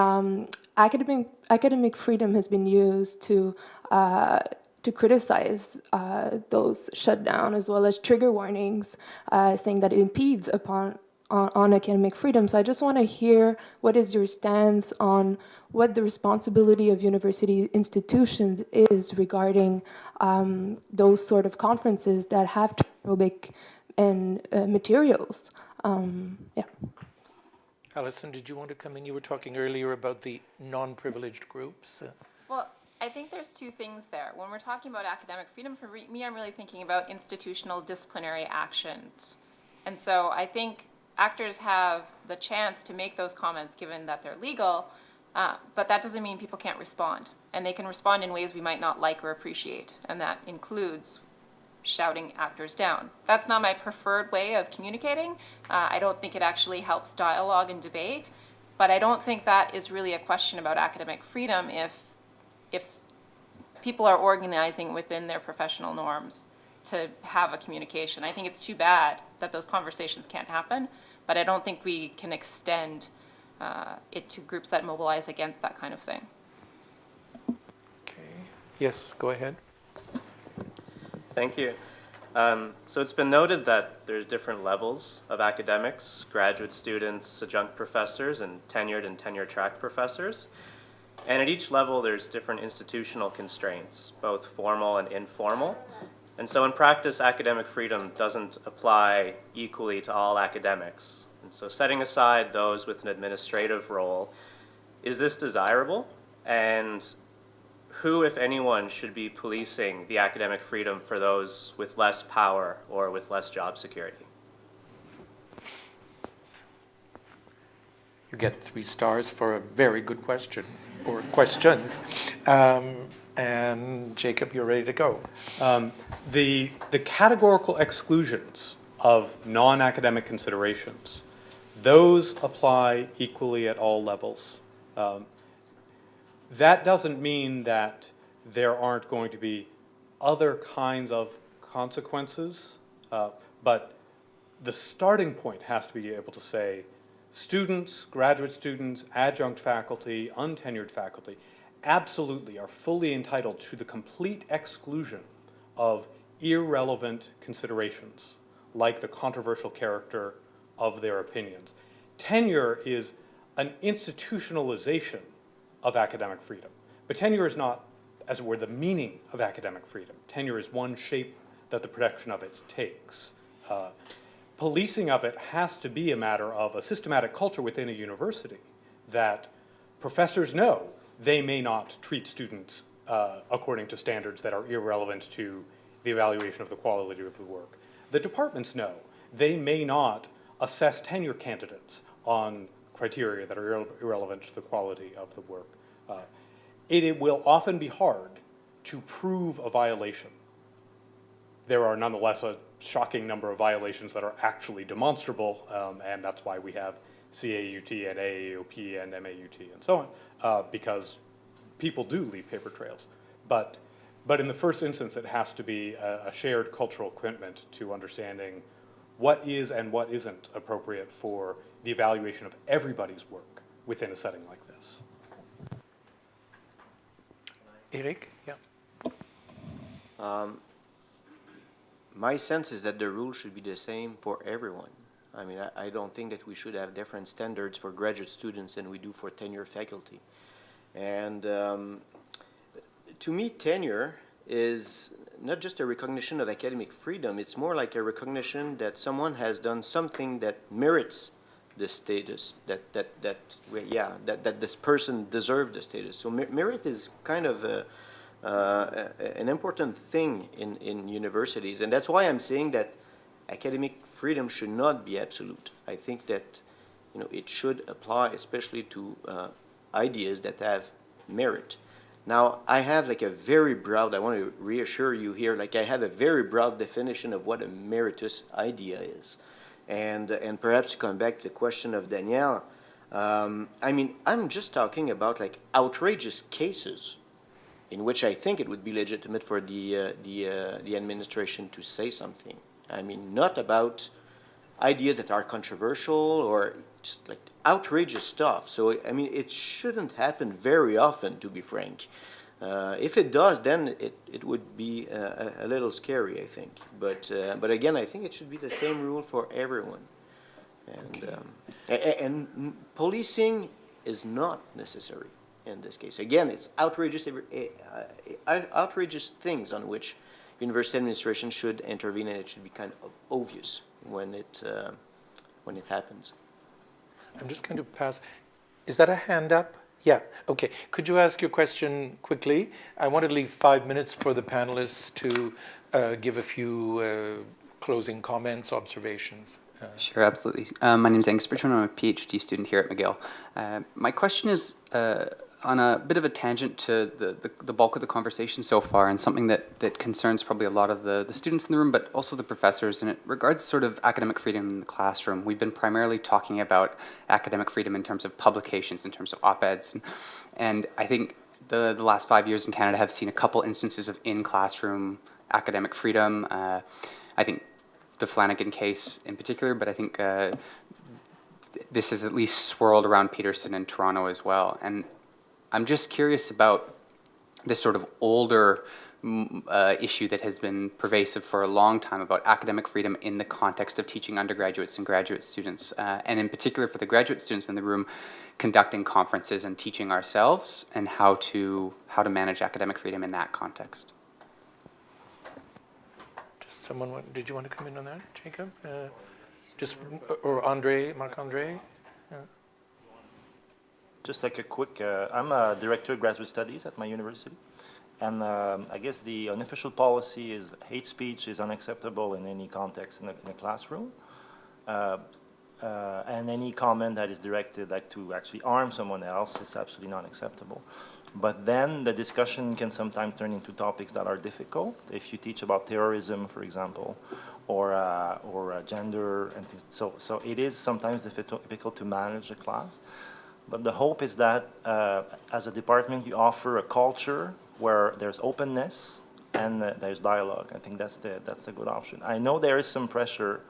academic freedom has been used to criticize those shutdown, as well as trigger warnings, saying that it impedes on academic freedom. So I just want to hear what is your stance on what the responsibility of university institutions is regarding those sort of conferences that have transphobic and materials. Yeah. Allison, did you want to come in? You were talking earlier about the non-privileged groups. Well, I think there's two things there. When we're talking about academic freedom, for me, I'm really thinking about institutional disciplinary actions. And so I think actors have the chance to make those comments given that they're legal, but that doesn't mean people can't respond. And they can respond in ways we might not like or appreciate, and that includes shouting actors down. That's not my preferred way of communicating. I don't think it actually helps dialogue and debate, but I don't think that is really a question about academic freedom if people are organizing within their professional norms to have a communication. I think it's too bad that those conversations can't happen, but I don't think we can extend it to groups that mobilize against that kind of thing. Okay. Yes, go ahead. Thank you. So it's been noted that there's different levels of academics, graduate students, adjunct professors, and tenure track professors. And at each level, there's different institutional constraints, both formal and informal. And so in practice, academic freedom doesn't apply equally to all academics. And so setting aside those with an administrative role, is this desirable? And who, if anyone, should be policing the academic freedom for those with less power or with less job security? You get 3 stars for a very good question, or questions. And Jacob, you're ready to go. The categorical exclusions of non-academic considerations, those apply equally at all levels. That doesn't mean that there aren't going to be other kinds of consequences, but the starting point has to be able to say students, graduate students, adjunct faculty, untenured faculty absolutely are fully entitled to the complete exclusion of irrelevant considerations, like the controversial character of their opinions. Tenure is an institutionalization of academic freedom, but tenure is not, as it were, the meaning of academic freedom. Tenure is one shape that the protection of it takes. Policing of it has to be a matter of a systematic culture within a university that professors know they may not treat students according to standards that are irrelevant to the evaluation of the quality of the work. The departments know they may not assess tenure candidates on criteria that are irrelevant to the quality of the work. It will often be hard to prove a violation. There are nonetheless a shocking number of violations that are actually demonstrable, and that's why we have CAUT and AAOP and MAUT and so on, because people do leave paper trails. But in the first instance, it has to be a shared cultural commitment to understanding what is and what isn't appropriate for the evaluation of everybody's work within a setting like this. Éric? Yeah. My sense is that the rule should be the same for everyone. I mean, I don't think that we should have different standards for graduate students than we do for tenure faculty. And to me, tenure is not just a recognition of academic freedom, it's more like a recognition that someone has done something that merits the status, that this person deserved the status. So merit is kind of an important thing in universities, and that's why I'm saying that academic freedom should not be absolute. I think that it should apply especially to ideas that have merit. Now, I have like a very broad, I want to reassure you here, like I have a very broad definition of what a meritorious idea is. And perhaps to come back to the question of Danielle, I mean, I'm just talking about like outrageous cases in which I think it would be legitimate for the administration to say something. I mean, not about ideas that are controversial or just like outrageous stuff. So, I mean, it shouldn't happen very often, to be frank. If it does, then it would be a little scary, I think. But again, I think it should be the same rule for everyone. And policing is not necessary in this case. Again, it's outrageous things on which university administration should intervene, and it should be kind of obvious when it happens. I'm just going to pass. Is that a hand up? Yeah, okay. Could you ask your question quickly? I want to leave 5 minutes for the panelists to give a few closing comments, observations. Sure, absolutely. My name is Angus Bertrand. I'm a PhD student here at McGill. My question is on a bit of a tangent to the bulk of the conversation so far, and something that concerns probably a lot of the students in the room, but also the professors, and it regards sort of academic freedom in the classroom. We've been primarily talking about academic freedom in terms of publications, in terms of op-eds, and I think the last 5 years in Canada have seen a couple instances of in-classroom academic freedom. I think the Flanagan case in particular, but I think this has at least swirled around Peterson and Toronto as well. And I'm just curious about this sort of older issue that has been pervasive for a long time about academic freedom in the context of teaching undergraduates and graduate students, and in particular for the graduate students in the room, conducting conferences and teaching ourselves and how to manage academic freedom in that context. Just someone, did you want to come in on that, Jacob? Or André, Marc-André? Yeah. Just like a quick, I'm a director of graduate studies at my university. And I guess the unofficial policy is hate speech is unacceptable in any context in a classroom. And any comment that is directed like to actually harm someone else is absolutely not acceptable. But then the discussion can sometimes turn into topics that are difficult. If you teach about terrorism, for example, or gender, and things. So it is sometimes difficult to manage a class. But the hope is that as a department, you offer a culture where there's openness and there's dialogue. I think that's a good option. I know there is some pressure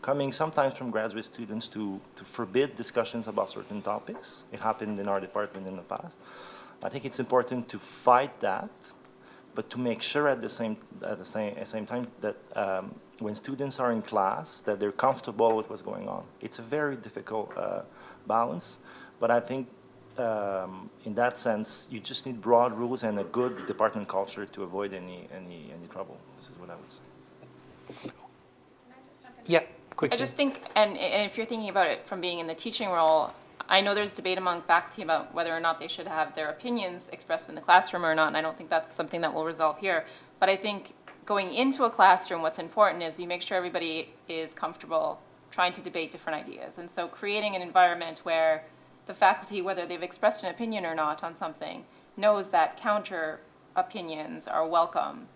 coming sometimes from graduate students to forbid discussions about certain topics. It happened in our department in the past. I think it's important to fight that, but to make sure at the same time that when students are in class, that they're comfortable with what's going on. It's a very difficult balance, but I think in that sense, you just need broad rules and a good department culture to avoid any trouble. This is what I would say. Yeah, quickly. I just think, and if you're thinking about it from being in the teaching role, I know there's debate among faculty about whether or not they should have their opinions expressed in the classroom or not, and I don't think that's something that we'll resolve here. But I think going into a classroom, what's important is you make sure everybody is comfortable trying to debate different ideas. And so creating an environment where the faculty, whether they've expressed an opinion or not on something, knows that counter opinions are welcome,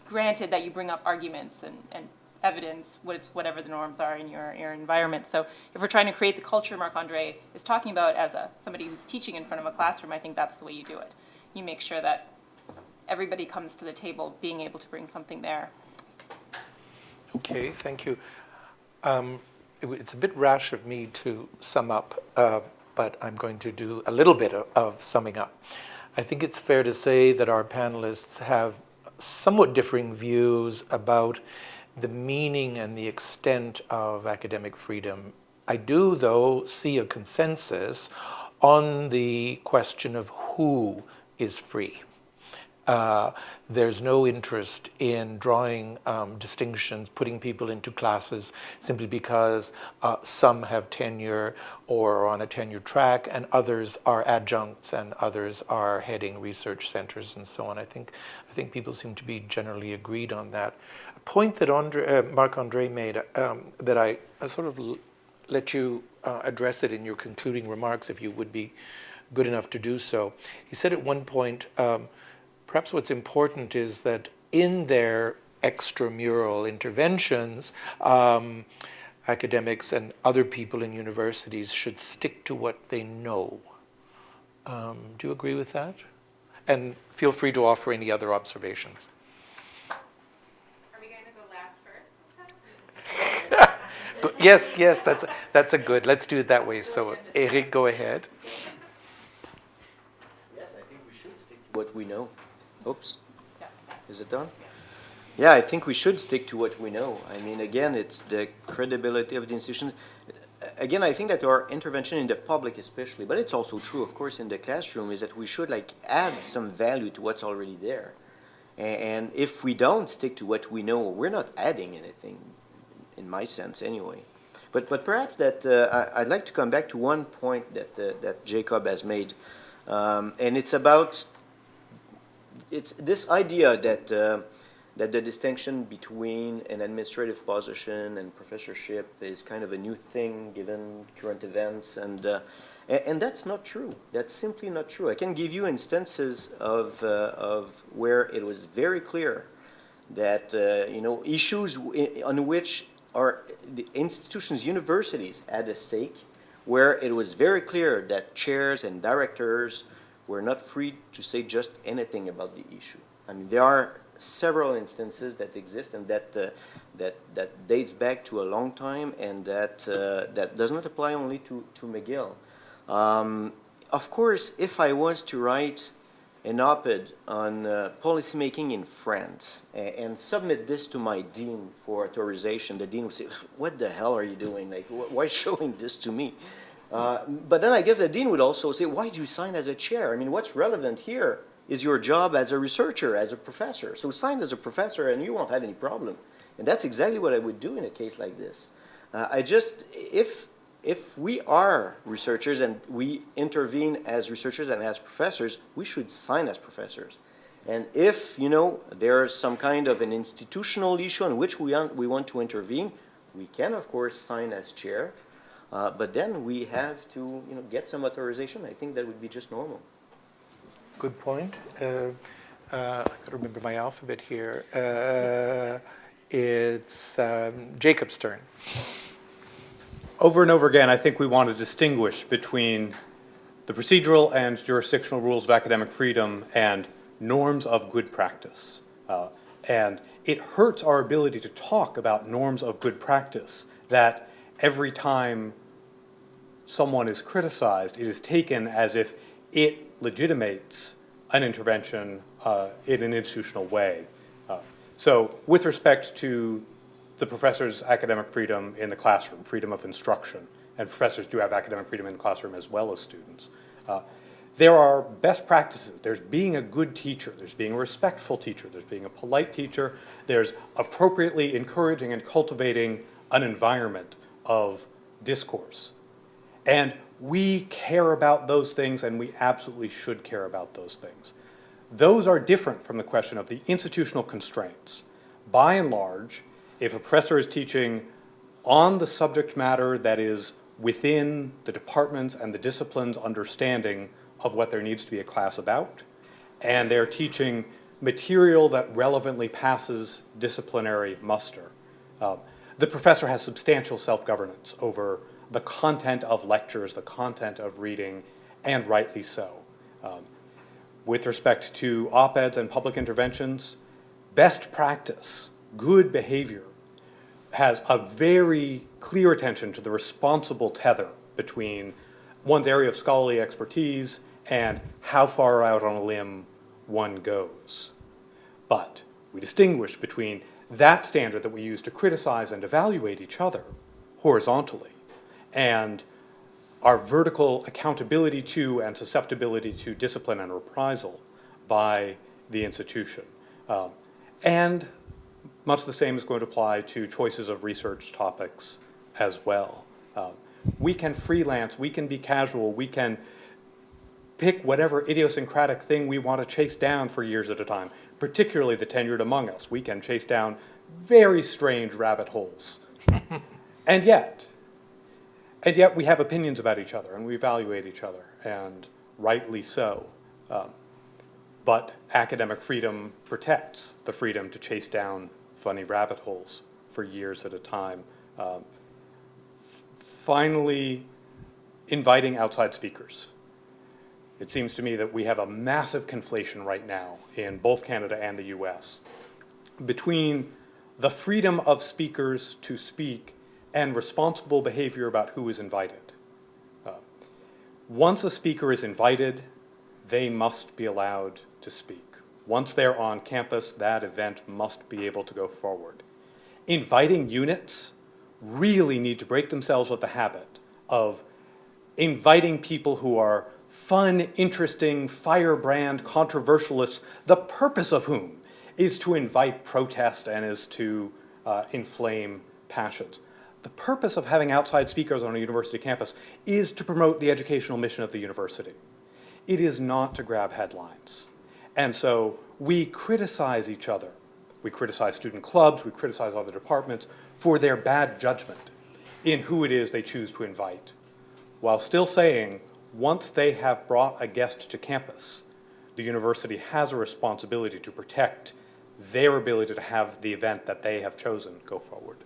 granted that you bring up arguments and evidence, whatever the norms are in your environment. So if we're trying to create the culture Marc-André is talking about as somebody who's teaching in front of a classroom, I think that's the way you do it. You make sure that everybody comes to the table being able to bring something there. Okay, thank you. It's a bit rash of me to sum up, but I'm going to do a little bit of summing up. I think it's fair to say that our panelists have somewhat differing views about the meaning and the extent of academic freedom. I do, though, see a consensus on the question of who is free. There's no interest in drawing distinctions, putting people into classes simply because some have tenure or are on a tenure track and others are adjuncts and others are heading research centers and so on. I think people seem to be generally agreed on that. A point that Marc-André made that I sort of let you address it in your concluding remarks if you would be good enough to do so. He said at one point, perhaps what's important is that in their extramural interventions, academics and other people in universities should stick to what they know. Do you agree with that? And feel free to offer any other observations. Are we going to go last first? Yes, that's a good. Let's do it that way. So, Éric, go ahead. Yes, I think we should stick to what we know. Oops. Yeah. Is it done? Yeah, I think we should stick to what we know. I mean, again, it's the credibility of the institution. Again, I think that our intervention in the public especially, but it's also true, of course, in the classroom, is that we should add some value to what's already there. And if we don't stick to what we know, we're not adding anything, in my sense anyway. But perhaps that I'd like to come back to one point that Jacob has made, and it's about this idea that the distinction between an administrative position and professorship is kind of a new thing given current events, and that's not true. That's simply not true. I can give you instances of where it was very clear that issues on which the institutions, universities had a stake, where it was very clear that chairs and directors were not free to say just anything about the issue. I mean, there are several instances that exist and that dates back to a long time, and that does not apply only to McGill. Of course, if I was to write an op-ed on policymaking in France and submit this to my dean for authorization, the dean would say, what the hell are you doing? Like, why showing this to me? But then I guess the dean would also say, why did you sign as a chair? I mean, what's relevant here is your job as a researcher, as a professor. So sign as a professor and you won't have any problem. And that's exactly what I would do in a case like this. If we are researchers and we intervene as researchers and as professors, we should sign as professors. And if, you know, there's some kind of an institutional issue on which we want to intervene, we can, of course, sign as chair. But then we have to, you know, get some authorization. I think that would be just normal. Good point. I got to remember my alphabet here. It's Jacob's turn. Over and over again, I think we want to distinguish between the procedural and jurisdictional rules of academic freedom and norms of good practice. And it hurts our ability to talk about norms of good practice that every time someone is criticized, it is taken as if it legitimates an intervention in an institutional way. So with respect to the professor's academic freedom in the classroom, freedom of instruction, and professors do have academic freedom in the classroom as well as students. There are best practices. There's being a good teacher. There's being a respectful teacher. There's being a polite teacher. There's appropriately encouraging and cultivating an environment of discourse. And we care about those things, and we absolutely should care about those things. Those are different from the question of the institutional constraints. By and large, if a professor is teaching on the subject matter that is within the department's and the discipline's understanding of what there needs to be a class about, and they're teaching material that relevantly passes disciplinary muster, the professor has substantial self-governance over the content of lectures, the content of reading, and rightly so. With respect to op-eds and public interventions, best practice, good behavior, has a very clear attention to the responsible tether between one's area of scholarly expertise and how far out on a limb one goes. But we distinguish between that standard that we use to criticize and evaluate each other horizontally and our vertical accountability to and susceptibility to discipline and reprisal by the institution. And much the same is going to apply to choices of research topics as well. We can freelance, we can be casual, we can pick whatever idiosyncratic thing we want to chase down for years at a time, particularly the tenured among us. We can chase down very strange rabbit holes. And yet we have opinions about each other and we evaluate each other, and rightly so. But academic freedom protects the freedom to chase down funny rabbit holes for years at a time. Finally, inviting outside speakers. It seems to me that we have a massive conflation right now in both Canada and the US between the freedom of speakers to speak and responsible behavior about who is invited. Once a speaker is invited, they must be allowed to speak. Once they're on campus, that event must be able to go forward. Inviting units really need to break themselves of the habit of inviting people who are fun, interesting, firebrand controversialists, the purpose of whom is to invite protest and is to inflame passions. The purpose of having outside speakers on a university campus is to promote the educational mission of the university. It is not to grab headlines. And so we criticize each other. We criticize student clubs, we criticize other departments for their bad judgment in who it is they choose to invite, while still saying, once they have brought a guest to campus, the university has a responsibility to protect their ability to have the event that they have chosen go forward.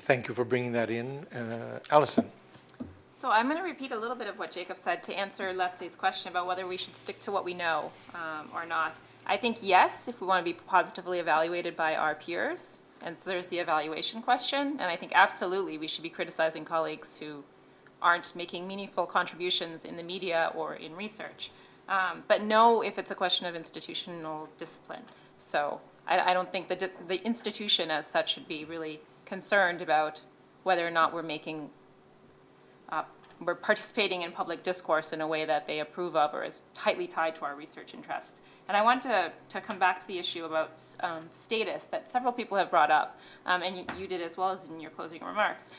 Thank you for bringing that in. Allison. So I'm going to repeat a little bit of what Jacob said to answer Leslie's question about whether we should stick to what we know or not. I think yes, if we want to be positively evaluated by our peers. And so there's the evaluation question. And I think absolutely we should be criticizing colleagues who aren't making meaningful contributions in the media or in research. but no if it's a question of institutional discipline. So I don't think the institution as such should be really concerned about whether or not we're making, we're participating in public discourse in a way that they approve of or is tightly tied to our research interests. And I want to come back to the issue about status that several people have brought up, and you did as well as in your closing remarks.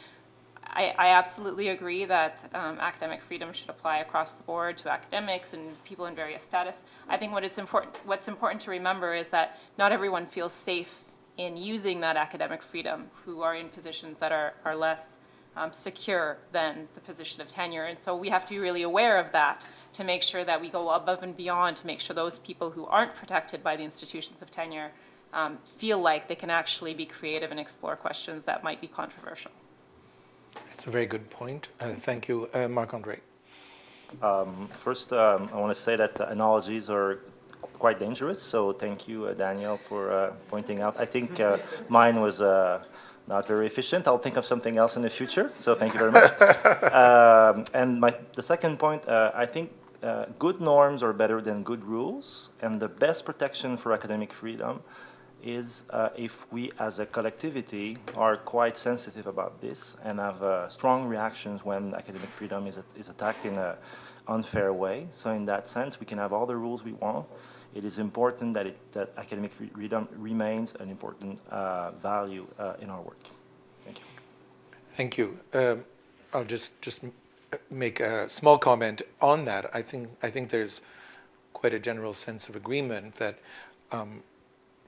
I absolutely agree that academic freedom should apply across the board to academics and people in various status. I think what's important to remember is that not everyone feels safe in using that academic freedom who are in positions that are less secure than the position of tenure. And so we have to be really aware of that to make sure that we go above and beyond to make sure those people who aren't protected by the institutions of tenure feel like they can actually be creative and explore questions that might be controversial. That's a very good point. Thank you, Marc-André. First, I want to say that analogies are quite dangerous, so thank you, Daniel, for pointing out. I think mine was not very efficient. I'll think of something else in the future, so thank you very much. And the second point, I think good norms are better than good rules, and the best protection for academic freedom is if we as a collectivity are quite sensitive about this and have strong reactions when academic freedom is attacked in an unfair way. So in that sense, we can have all the rules we want. It is important that academic freedom remains an important value in our work. Thank you. Thank you. I'll just make a small comment on that. I think there's quite a general sense of agreement that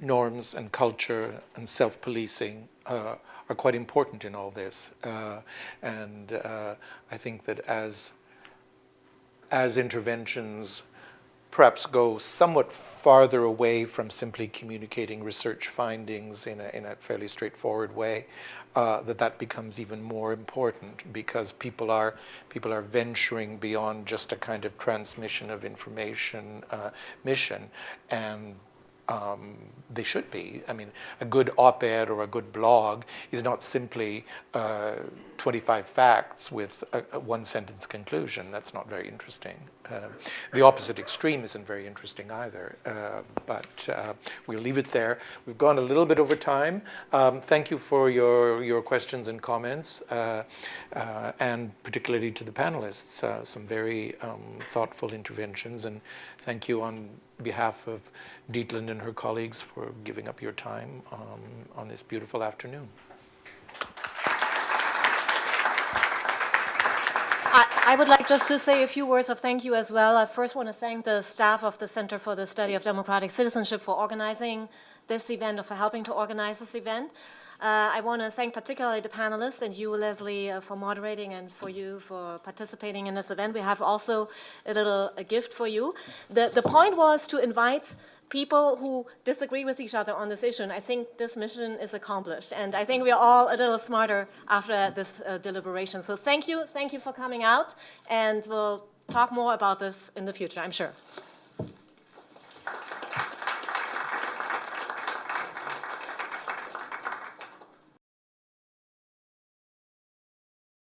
norms and culture and self-policing are quite important in all this. And I think that as interventions perhaps go somewhat farther away from simply communicating research findings in a fairly straightforward way, that becomes even more important because people are venturing beyond just a kind of transmission of information mission, and they should be. I mean, a good op-ed or a good blog is not simply 25 facts with a one-sentence conclusion. That's not very interesting. The opposite extreme isn't very interesting either. But we'll leave it there. We've gone a little bit over time. Thank you for your questions and comments, and particularly to the panelists, some very thoughtful interventions. And thank you on behalf of Dietlind and her colleagues for giving up your time on this beautiful afternoon. I would like just to say a few words of thank you as well. I first want to thank the staff of the Center for the Study of Democratic Citizenship for organizing this event, or for helping to organize this event. I want to thank particularly the panelists and you, Leslie, for moderating, and for you for participating in this event. We have also a gift for you. The point was to invite people who disagree with each other on this issue, and I think this mission is accomplished. And I think we are all a little smarter after this deliberation. So thank you for coming out, and we'll talk more about this in the future, I'm sure.